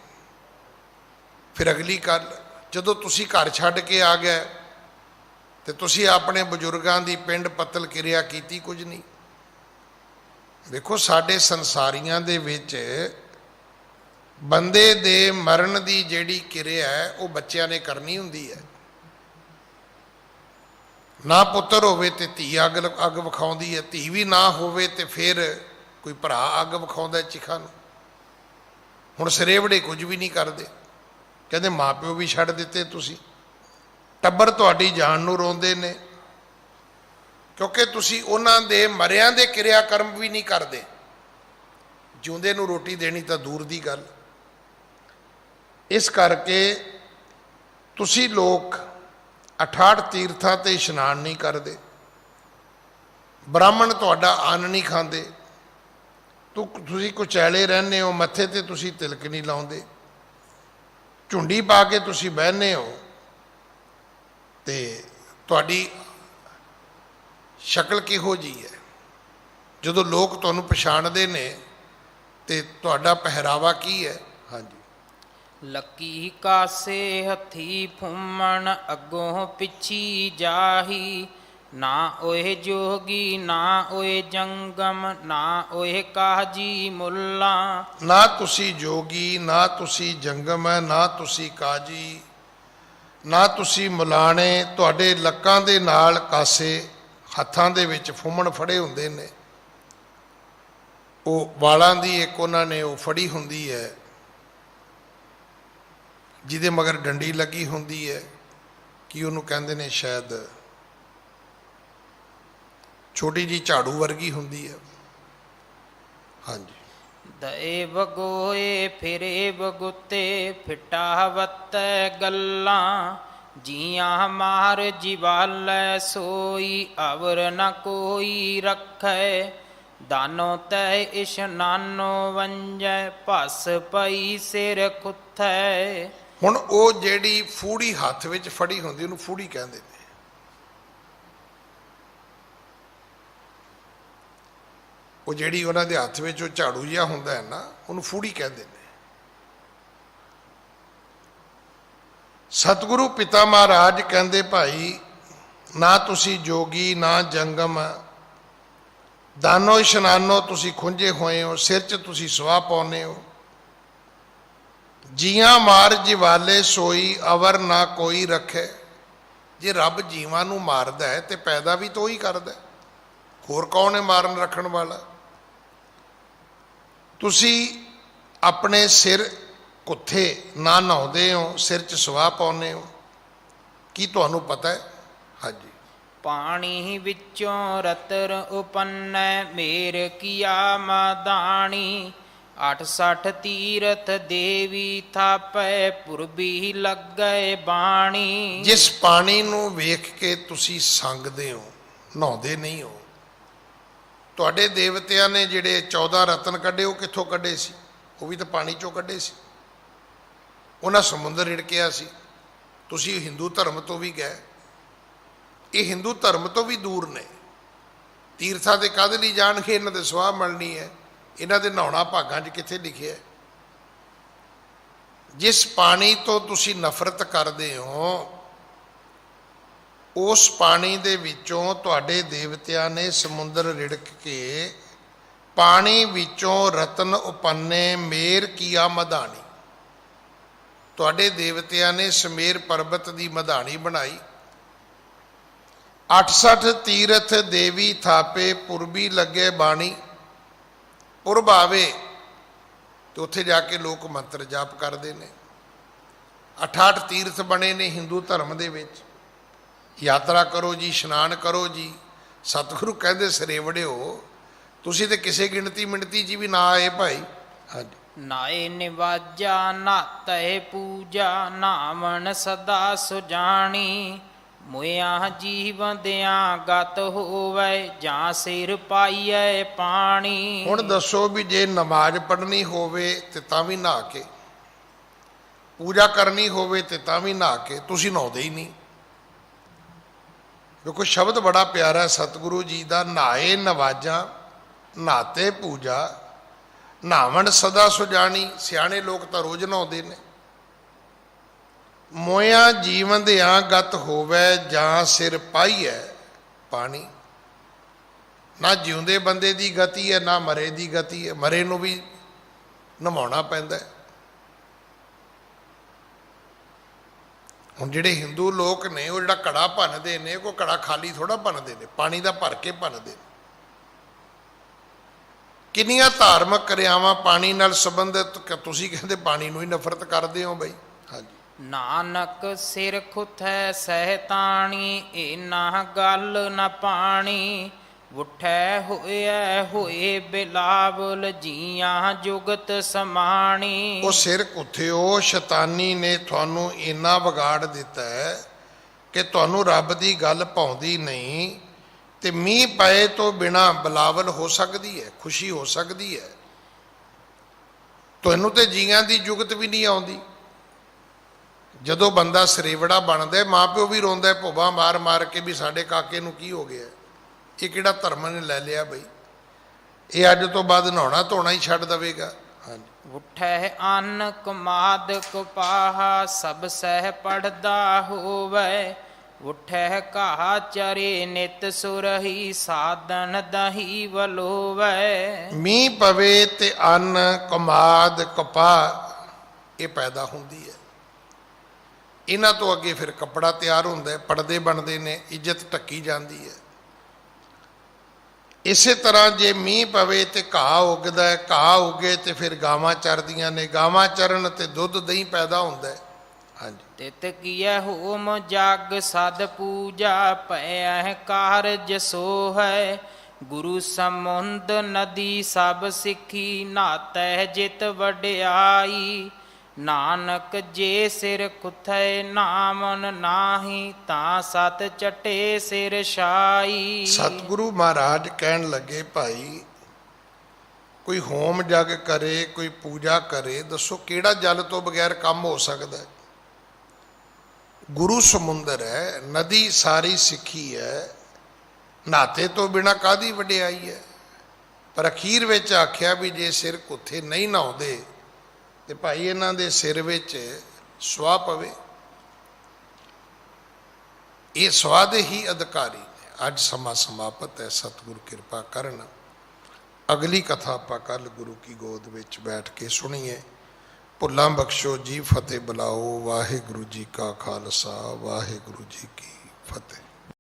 ਫਿਰ ਅਗਲੀ ਗੱਲ, ਜਦੋਂ ਤੁਸੀਂ ਘਰ ਛੱਡ ਕੇ ਆ ਗਏ ਤੇ ਤੁਸੀਂ ਆਪਣੇ ਬਜ਼ੁਰਗਾਂ ਦੀ ਪਿੰਡ ਪੱਤਲ ਕਿਰਿਆ ਕੀਤੀ ਕੁਝ ਨਹੀਂ। ਵੇਖੋ ਸਾਡੇ ਸੰਸਾਰੀਆਂ ਦੇ ਵਿੱਚ ਬੰਦੇ ਦੇ ਮਰਨ ਦੀ ਜਿਹੜੀ ਕਿਰਿਆ ਹੈ ਉਹ ਬੱਚਿਆਂ ਨੇ ਕਰਨੀ ਹੁੰਦੀ ਹੈ। ਨਾ ਪੁੱਤਰ ਹੋਵੇ ਤੇ ਧੀ ਅੱਗ ਵਿਖਾਉਂਦੀ ਹੈ, ਧੀ ਵੀ ਨਾ ਹੋਵੇ ਤੇ ਫਿਰ ਕੋਈ ਭਰਾ ਅੱਗ ਵਿਖਾਉਂਦਾ ਚਿਖਾ ਨੂੰ। ਹੁਣ ਸਰੇਵੜੇ ਕੁਝ ਵੀ ਨਹੀਂ ਕਰਦੇ, ਕਹਿੰਦੇ ਮਾਂ ਪਿਓ ਵੀ ਛੱਡ ਦਿੱਤੇ ਤੁਸੀਂ। ਟੱਬਰ ਤੁਹਾਡੀ ਜਾਨ ਨੂੰ ਰੋਂਦੇ ਨੇ ਕਿਉਂਕਿ ਤੁਸੀਂ ਉਹਨਾਂ ਦੇ ਮਰਿਆਂ ਦੇ ਕਿਰਿਆ ਕਰਮ ਵੀ ਨਹੀਂ ਕਰਦੇ। ਜਿਉਂਦੇ ਨੂੰ ਰੋਟੀ ਦੇਣੀ ਤਾਂ ਦੂਰ ਦੀ ਗੱਲ। ਇਸ ਕਰਕੇ ਤੁਸੀਂ ਲੋਕ 68 ਤੀਰਥਾਂ ਤੇ ਇਸ਼ਨਾਨ ਨਹੀਂ ਕਰਦੇ, ਬ੍ਰਾਹਮਣ ਤੁਹਾਡਾ ਅੰਨ ਨਹੀਂ ਖਾਂਦੇ, ਤੁਸੀਂ ਕੁਚੈਲੇ ਰਹਿੰਦੇ ਹੋ, ਮੱਥੇ ਤੇ ਤੁਸੀਂ ਤਿਲਕ ਨਹੀਂ ਲਾਉਂਦੇ, ਝੁੰਡੀ ਪਾ ਕੇ ਤੁਸੀਂ ਬਹਿੰਦੇ ਹੋ ਤੇ ਤੁਹਾਡੀ ਸ਼ਕਲ ਕਿਹੋ ਜਿਹੀ ਹੈ? ਜਦੋਂ ਲੋਕ ਤੁਹਾਨੂੰ ਪਛਾਣਦੇ ਨੇ ਤੇ ਤੁਹਾਡਾ ਪਹਿਰਾਵਾ ਕੀ ਹੈ? ਹਾਂਜੀ, ਲੱਕੀ ਕਾਸੇ ਹੱਥੀ ਫੁੰਮਣ, ਅੱਗੋਂ ਪਿੱਛੀ ਜਾਹੀ। ਨਾ ਓਏ ਜੋਗੀ ਨਾ ਓਏ ਜੰਗਮ, ਨਾ ਓਏ ਕਾਜੀ ਮੁੱਲਾ। ਨਾ ਤੁਸੀਂ ਜੋਗੀ, ਨਾ ਤੁਸੀਂ ਜੰਗਮ ਹੈ, ਨਾ ਤੁਸੀਂ ਕਾਜੀ, ਨਾ ਤੁਸੀਂ ਮੁਲਾਣੇ। ਤੁਹਾਡੇ ਲੱਕਾਂ ਦੇ ਨਾਲ ਕਾਸੇ, ਹੱਥਾਂ ਦੇ ਵਿੱਚ ਫੁੰਮਣ ਫੜੇ ਹੁੰਦੇ ਨੇ। ਉਹ ਵਾਲਾਂ ਦੀ ਇੱਕ ਉਹਨਾਂ ਨੇ ਉਹ ਫੜੀ ਹੁੰਦੀ ਹੈ ਜਿਹਦੇ ਮਗਰ ਡੰਡੀ ਲੱਗੀ ਹੁੰਦੀ ਹੈ, ਕਿ ਉਹਨੂੰ ਕਹਿੰਦੇ ਨੇ ਸ਼ਾਇਦ ਛੋਟੀ ਜੀ ਝਾੜੂ ਵਰਗੀ ਹੁੰਦੀ ਹੈ। ਹਾਂਜੀ, ਦਏ ਬਗੋਏ ਫਿਰੇ ਬਗੁੱਤੇ, ਫਿਟਾ ਵੱਤੈ ਗੱਲਾਂ। ਜੀਆਂ ਮਾਰ ਜਿਵਾਲੈ ਸੋਈ, ਅਵਰ ਨ ਕੋਈ ਰੱਖੈ। ਦਾਨੋ ਤੈ ਇਸ਼ਨਾਨੋ ਵੰਜੈ, ਭਸ ਪਈ ਸਿਰ ਖੁੱਥੈ। ਹੁਣ ਉਹ ਜਿਹੜੀ ਫੂੜੀ ਹੱਥ ਵਿੱਚ ਫੜੀ ਹੁੰਦੀ ਉਹਨੂੰ ਫੂੜੀ ਕਹਿੰਦੇ ਨੇ। ਉਹ ਜਿਹੜੀ ਉਹਨਾਂ ਦੇ ਹੱਥ ਵਿੱਚ ਉਹ ਝਾੜੂ ਜਿਹਾ ਹੁੰਦਾ ਹੈ ਨਾ, ਉਹਨੂੰ ਫੂੜੀ ਕਹਿੰਦੇ ਨੇ। ਸਤਿਗੁਰੂ ਪਿਤਾ ਮਹਾਰਾਜ ਕਹਿੰਦੇ ਭਾਈ ਨਾ ਤੁਸੀਂ ਜੋਗੀ ਨਾ ਜੰਗਮ, ਦਾਨੋ ਇਸ਼ਨਾਨੋ ਤੁਸੀਂ ਖੁੰਝੇ ਹੋਏ ਹੋ, ਸਿਰ 'ਚ ਤੁਸੀਂ ਸਵਾਹ ਪਾਉਂਦੇ ਹੋ। ਜੀਆਂ ਮਾਰ ਜਿਵਾਲੇ ਸੋਈ ਅਵਰ ਨਾ ਕੋਈ ਰੱਖੇ। ਜੇ ਰੱਬ ਜੀਵਾਂ ਨੂੰ ਮਾਰਦਾ ਹੈ ਤੇ ਪੈਦਾ ਵੀ ਤਾਂ ਉਹੀ ਕਰਦਾ, ਹੋਰ ਕੌਣ ਹੈ ਮਾਰਨ ਰੱਖਣ ਵਾਲਾ? ਤੁਸੀਂ ਆਪਣੇ ਸਿਰ ਕੁੱਥੇ ਨਾ ਨਹਾਉਂਦੇ ਹੋ, ਸਿਰ 'ਚ ਸਵਾਹ ਪਾਉਂਦੇ ਹੋ, ਕੀ ਤੁਹਾਨੂੰ ਪਤਾ ਹੈ? ਹਾਂਜੀ। ਪਾਣੀ ਵਿੱਚੋਂ ਰਤਰ ਉਪੰਨੈ, ਮੇਰ ਕੀਆ ਮਦਾਣੀ। 68 ਤੀਰਥ ਦੇਵੀ ਥਾਪੈ, ਪੁਰਬੀ ਲੱਗੈ ਬਾਣੀ। ਜਿਸ ਪਾਣੀ ਨੂੰ ਵੇਖ ਕੇ ਤੁਸੀਂ ਸੰਗਦੇ ਹੋ, ਨਹਾਉਂਦੇ ਨਹੀਂ ਹੋ। ਤੁਹਾਡੇ ਦੇਵਤਿਆਂ ਨੇ ਜਿਹੜੇ 14 ਰਤਨ ਕੱਢੇ, ਉਹ ਕਿੱਥੋਂ ਕੱਢੇ ਸੀ? ਉਹ ਵੀ ਤਾਂ ਪਾਣੀ 'ਚੋਂ ਕੱਢੇ ਸੀ। ਉਹਨਾਂ ਸਮੁੰਦਰ ਰਿੜਕਿਆ ਸੀ। ਤੁਸੀਂ ਹਿੰਦੂ ਧਰਮ ਤੋਂ ਵੀ ਗਏ, ਇਹ ਹਿੰਦੂ ਧਰਮ ਤੋਂ ਵੀ ਦੂਰ ਨੇ। ਤੀਰਥਾਂ ਦੇ ਕਾਹਦੇ ਲਈ ਜਾਣਗੇ? ਇਹਨਾਂ ਦੇ ਸਵਾਹ ਮਲਣੀ ਹੈ, ਇਹਨਾਂ ਦੇ ਨਹਾਉਣਾ ਭਾਗਾਂ 'ਚ ਕਿੱਥੇ ਲਿਖਿਆ? ਜਿਸ ਪਾਣੀ ਤੋਂ ਤੁਸੀਂ ਨਫ਼ਰਤ ਕਰਦੇ ਹੋ, ਉਸ ਪਾਣੀ ਦੇ ਵਿੱਚੋਂ ਤੁਹਾਡੇ ਦੇਵਤਿਆਂ ਨੇ ਸਮੁੰਦਰ ਰਿੜਕ ਕੇ ਪਾਣੀ ਵਿੱਚੋਂ ਰਤਨ ਉਪੰਨੇ, ਮੇਰ ਕੀਆ ਮਧਾਣੀ। ਤੁਹਾਡੇ ਦੇਵਤਿਆਂ ਨੇ ਸਮੇਰ ਪਰਬਤ ਦੀ ਮਧਾਣੀ ਬਣਾਈ। 68 ਤੀਰਥ ਦੇਵੀ ਥਾਪੇ, ਪੁਰਬੀ ਲੱਗੇ ਬਾਣੀ। ਪੁਰਬ ਆਵੇ ਤੇ ਉੱਥੇ ਜਾ ਕੇ ਲੋਕ ਮੰਤਰ ਜਾਪ ਕਰਦੇ ਨੇ। 68 ਤੀਰਥ ਬਣੇ ਨੇ ਹਿੰਦੂ ਧਰਮ ਦੇ ਵਿੱਚ। ਯਾਤਰਾ ਕਰੋ ਜੀ, ਇਸ਼ਨਾਨ ਕਰੋ ਜੀ। ਸਤਿਗੁਰੂ ਕਹਿੰਦੇ ਸਰੇਵੜਿਓ, ਤੁਸੀਂ ਤੇ ਕਿਸੇ ਗਿਣਤੀ ਮਿਣਤੀ ਜੀ ਵੀ ਨਾ ਆਏ ਭਾਈ। ਹਾਂਜੀ। ਨਾਏ ਨਿਵਾਜਾ ਨਾਤੈ ਪੂਜਾ, ਨਾਮਨ ਸਦਾ ਸੁਜਾਣੀ। ਮੁਇਆ ਜੀਵਦਿਆਂ ਗਤ ਹੋਵੇ, ਜਾਂ ਸਿਰ ਪਾਈਐ ਪਾਣੀ। ਹੁਣ ਦੱਸੋ ਵੀ ਜੇ ਨਮਾਜ਼ ਪੜ੍ਹਨੀ ਹੋਵੇ ਤੇ ਤਾਂ ਵੀ ਨਹਾ ਕੇ, ਪੂਜਾ ਕਰਨੀ ਹੋਵੇ ਤੇ ਤਾਂ ਵੀ ਨਹਾ ਕੇ, ਤੁਸੀਂ ਨਹਾਉਂਦੇ ਹੀ ਨਹੀਂ। ਦੇਖੋ ਸ਼ਬਦ ਬੜਾ ਪਿਆਰਾ ਹੈ ਸਤਿਗੁਰੂ ਜੀ ਦਾ, ਨਹਾਏ ਨਵਾਜਾਂ ਨਹਾਤੇ ਪੂਜਾ, ਨਹਾਵਣ ਸਦਾ ਸੁਜਾਣੀ। ਸਿਆਣੇ ਲੋਕ ਤਾਂ ਰੋਜ਼ ਨਹਾਉਂਦੇ ਨੇ। ਮੋਇਆ ਜੀਵਨ ਦਿਆਂ ਗਤ ਹੋਵੇ, ਜਾਂ ਸਿਰ ਪਾਈਐ ਪਾਣੀ। ਨਾ ਜਿਉਂਦੇ ਬੰਦੇ ਦੀ ਗਤੀ ਹੈ, ਨਾ ਮਰੇ ਦੀ ਗਤੀ ਹੈ। ਮਰੇ ਨੂੰ ਵੀ ਨਹਾਉਣਾ ਪੈਂਦਾ। ਹੁਣ ਜਿਹੜੇ ਹਿੰਦੂ ਲੋਕ ਨੇ, ਉਹ ਜਿਹੜਾ ਘੜਾ ਭੰਨਦੇ ਨੇ, ਕੋਈ ਘੜਾ ਖਾਲੀ ਥੋੜ੍ਹਾ ਭੰਨਦੇ ਨੇ, ਪਾਣੀ ਦਾ ਭਰ ਕੇ ਭੰਨਦੇ ਨੇ। ਕਿੰਨੀਆਂ ਧਾਰਮਿਕ ਕਿਰਿਆਵਾਂ ਪਾਣੀ ਨਾਲ ਸੰਬੰਧਿਤ, ਤੁਸੀਂ ਕਹਿੰਦੇ ਪਾਣੀ ਨੂੰ ਹੀ ਨਫ਼ਰਤ ਕਰਦੇ ਹੋ ਬਈ। ਹਾਂਜੀ। ਨਾਨਕ ਸਿਰ ਖੁਥੈ ਸਹਿਤਾਣੀ, ਇਹਨਾਂ ਗੱਲ ਨ ਪਾਣੀ। ਉਠੈ ਹੋਏ ਬਿਲਾਵਲ, ਜੀਆਂ ਜੁਗਤ ਸਮਾਣੀ। ਉਹ ਸਿਰ ਕੁੱਥਿਓ, ਸ਼ੈਤਾਨੀ ਨੇ ਤੁਹਾਨੂੰ ਇੰਨਾ ਵਿਗਾੜ ਦਿੱਤਾ ਹੈ ਕਿ ਤੁਹਾਨੂੰ ਰੱਬ ਦੀ ਗੱਲ ਭਾਉਂਦੀ ਨਹੀਂ। ਤੇ ਮੀਂਹ ਪਏ ਤੋਂ ਬਿਨਾ ਬਿਲਾਵਲ ਹੋ ਸਕਦੀ ਹੈ, ਖੁਸ਼ੀ ਹੋ ਸਕਦੀ ਹੈ। ਤੁਹਾਨੂੰ ਤੇ ਜੀਆਂ ਦੀ ਜੁਗਤ ਵੀ ਨਹੀਂ ਆਉਂਦੀ। ਜਦੋਂ ਬੰਦਾ ਸਰੇਵੜਾ ਬਣਦਾ, ਮਾਂ ਪਿਓ ਵੀ ਰੋਂਦਾ ਭੁੱਬਾਂ ਮਾਰ ਮਾਰ ਕੇ ਵੀ ਸਾਡੇ ਕਾਕੇ ਨੂੰ ਕੀ ਹੋ ਗਿਆ। ਇਹ ਕਿਹੜਾ ਧਰਮ ਨੇ ਲੈ ਲਿਆ ਬਈ? ਇਹ ਅੱਜ ਤੋਂ ਬਾਅਦ ਨਹਾਉਣਾ ਧੋਣਾ ਹੀ ਛੱਡ ਦੇਵੇਗਾ। ਹਾਂਜੀ। ਉਠੈ ਅੰਨ ਕਮਾਦ ਕਪਾਹਾ, ਸਭ ਸਹਿ ਪੜਦਾ ਹੋਵੇ। ਉਠੈ ਘਾਹ ਚਰੇ ਨਿਤ ਸੁਰਹੀ, ਸਾਧਨ ਦਹੀ ਵਲੋਵੇ। ਮੀਂਹ ਪਵੇ ਤੇ ਅੰਨ ਕਮਾਦ ਕਪਾਹ ਇਹ ਪੈਦਾ ਹੁੰਦੀ ਹੈ। ਇਹਨਾਂ ਤੋਂ ਅੱਗੇ ਫਿਰ ਕੱਪੜਾ ਤਿਆਰ ਹੁੰਦਾ, ਪਰਦੇ ਬਣਦੇ ਨੇ, ਇੱਜ਼ਤ ਢੱਕੀ ਜਾਂਦੀ ਹੈ। ਇਸੇ ਤਰ੍ਹਾਂ ਜੇ ਮੀਂਹ ਪਵੇ ਤੇ ਘਾਹ ਉੱਗਦਾ ਹੈ, ਘਾਹ ਉੱਗੇ ਤੇ ਫਿਰ ਗਾਵਾਂ ਚਰਦੀਆਂ ਨੇ, ਗਾਵਾਂ ਚਰਨ ਤੇ ਦੁੱਧ ਦਹੀਂ ਪੈਦਾ ਹੁੰਦਾ ਹੈ। ਹਾਂਜੀ। ਤਿਤ ਕੀਐ ਹੋਮ ਜਗ ਸਦ ਪੂਜਾ, ਭਇਐ ਕਾਰਜ ਸੋਹੈ। ਗੁਰੂ ਸਮੁੰਦ ਨਦੀ ਸਭ ਸਿੱਖੀ, ਨਾਤੈ ਜਿਤ ਵਡਿਆਈ। ਨਾਨਕ ਜੇ ਸਿਰ ਕੁਥੈ ਨਾਮਨ ਨਾਹੀ, ਤਾਂ ਸਤ ਚਟੇ ਸਿਰ ਛਾਈ। ਸਤਿਗੁਰੂ ਮਹਾਰਾਜ ਕਹਿਣ ਲੱਗੇ, ਭਾਈ ਕੋਈ ਹੋਮ ਜਗ ਕਰੇ, ਕੋਈ ਪੂਜਾ ਕਰੇ, ਦੱਸੋ ਕਿਹੜਾ ਜਲ ਤੋਂ ਬਗੈਰ ਕੰਮ ਹੋ ਸਕਦਾ ਹੈ? ਗੁਰੂ ਸਮੁੰਦਰ ਹੈ, ਨਦੀ ਸਾਰੀ ਸਿੱਖੀ ਹੈ, ਨਾਤੇ ਤੋਂ ਬਿਨਾ ਕਾਹਦੀ ਵਡਿਆਈ ਹੈ? ਪਰ ਅਖੀਰ ਵਿੱਚ ਆਖਿਆ ਵੀ ਜੇ ਸਿਰ ਕੁੱਥੇ ਨਹੀਂ ਨਹਾਉਂਦੇ ਤੇ ਭਾਈ ਇਹਨਾਂ ਦੇ ਸਿਰ ਵਿੱਚ ਸਵਾਹ ਪਵੇ। ਇਹ ਸਵਾਹ ਦੇ ਹੀ ਅਧਿਕਾਰੀ ਨੇ। ਅੱਜ ਸਮਾਂ ਸਮਾਪਤ ਹੈ। ਸਤਿਗੁਰੂ ਕਿਰਪਾ ਕਰਨ ਅਗਲੀ ਕਥਾ ਆਪਾਂ ਕੱਲ ਗੁਰੂ ਕੀ ਗੋਦ ਵਿੱਚ ਬੈਠ ਕੇ ਸੁਣੀਏ। ਭੁੱਲਾਂ ਬਖਸ਼ੋ ਜੀ, ਫਤਿਹ ਬੁਲਾਓ। ਵਾਹਿਗੁਰੂ ਜੀ ਕਾ ਖਾਲਸਾ, ਵਾਹਿਗੁਰੂ ਜੀ ਕੀ ਫਤਿਹ।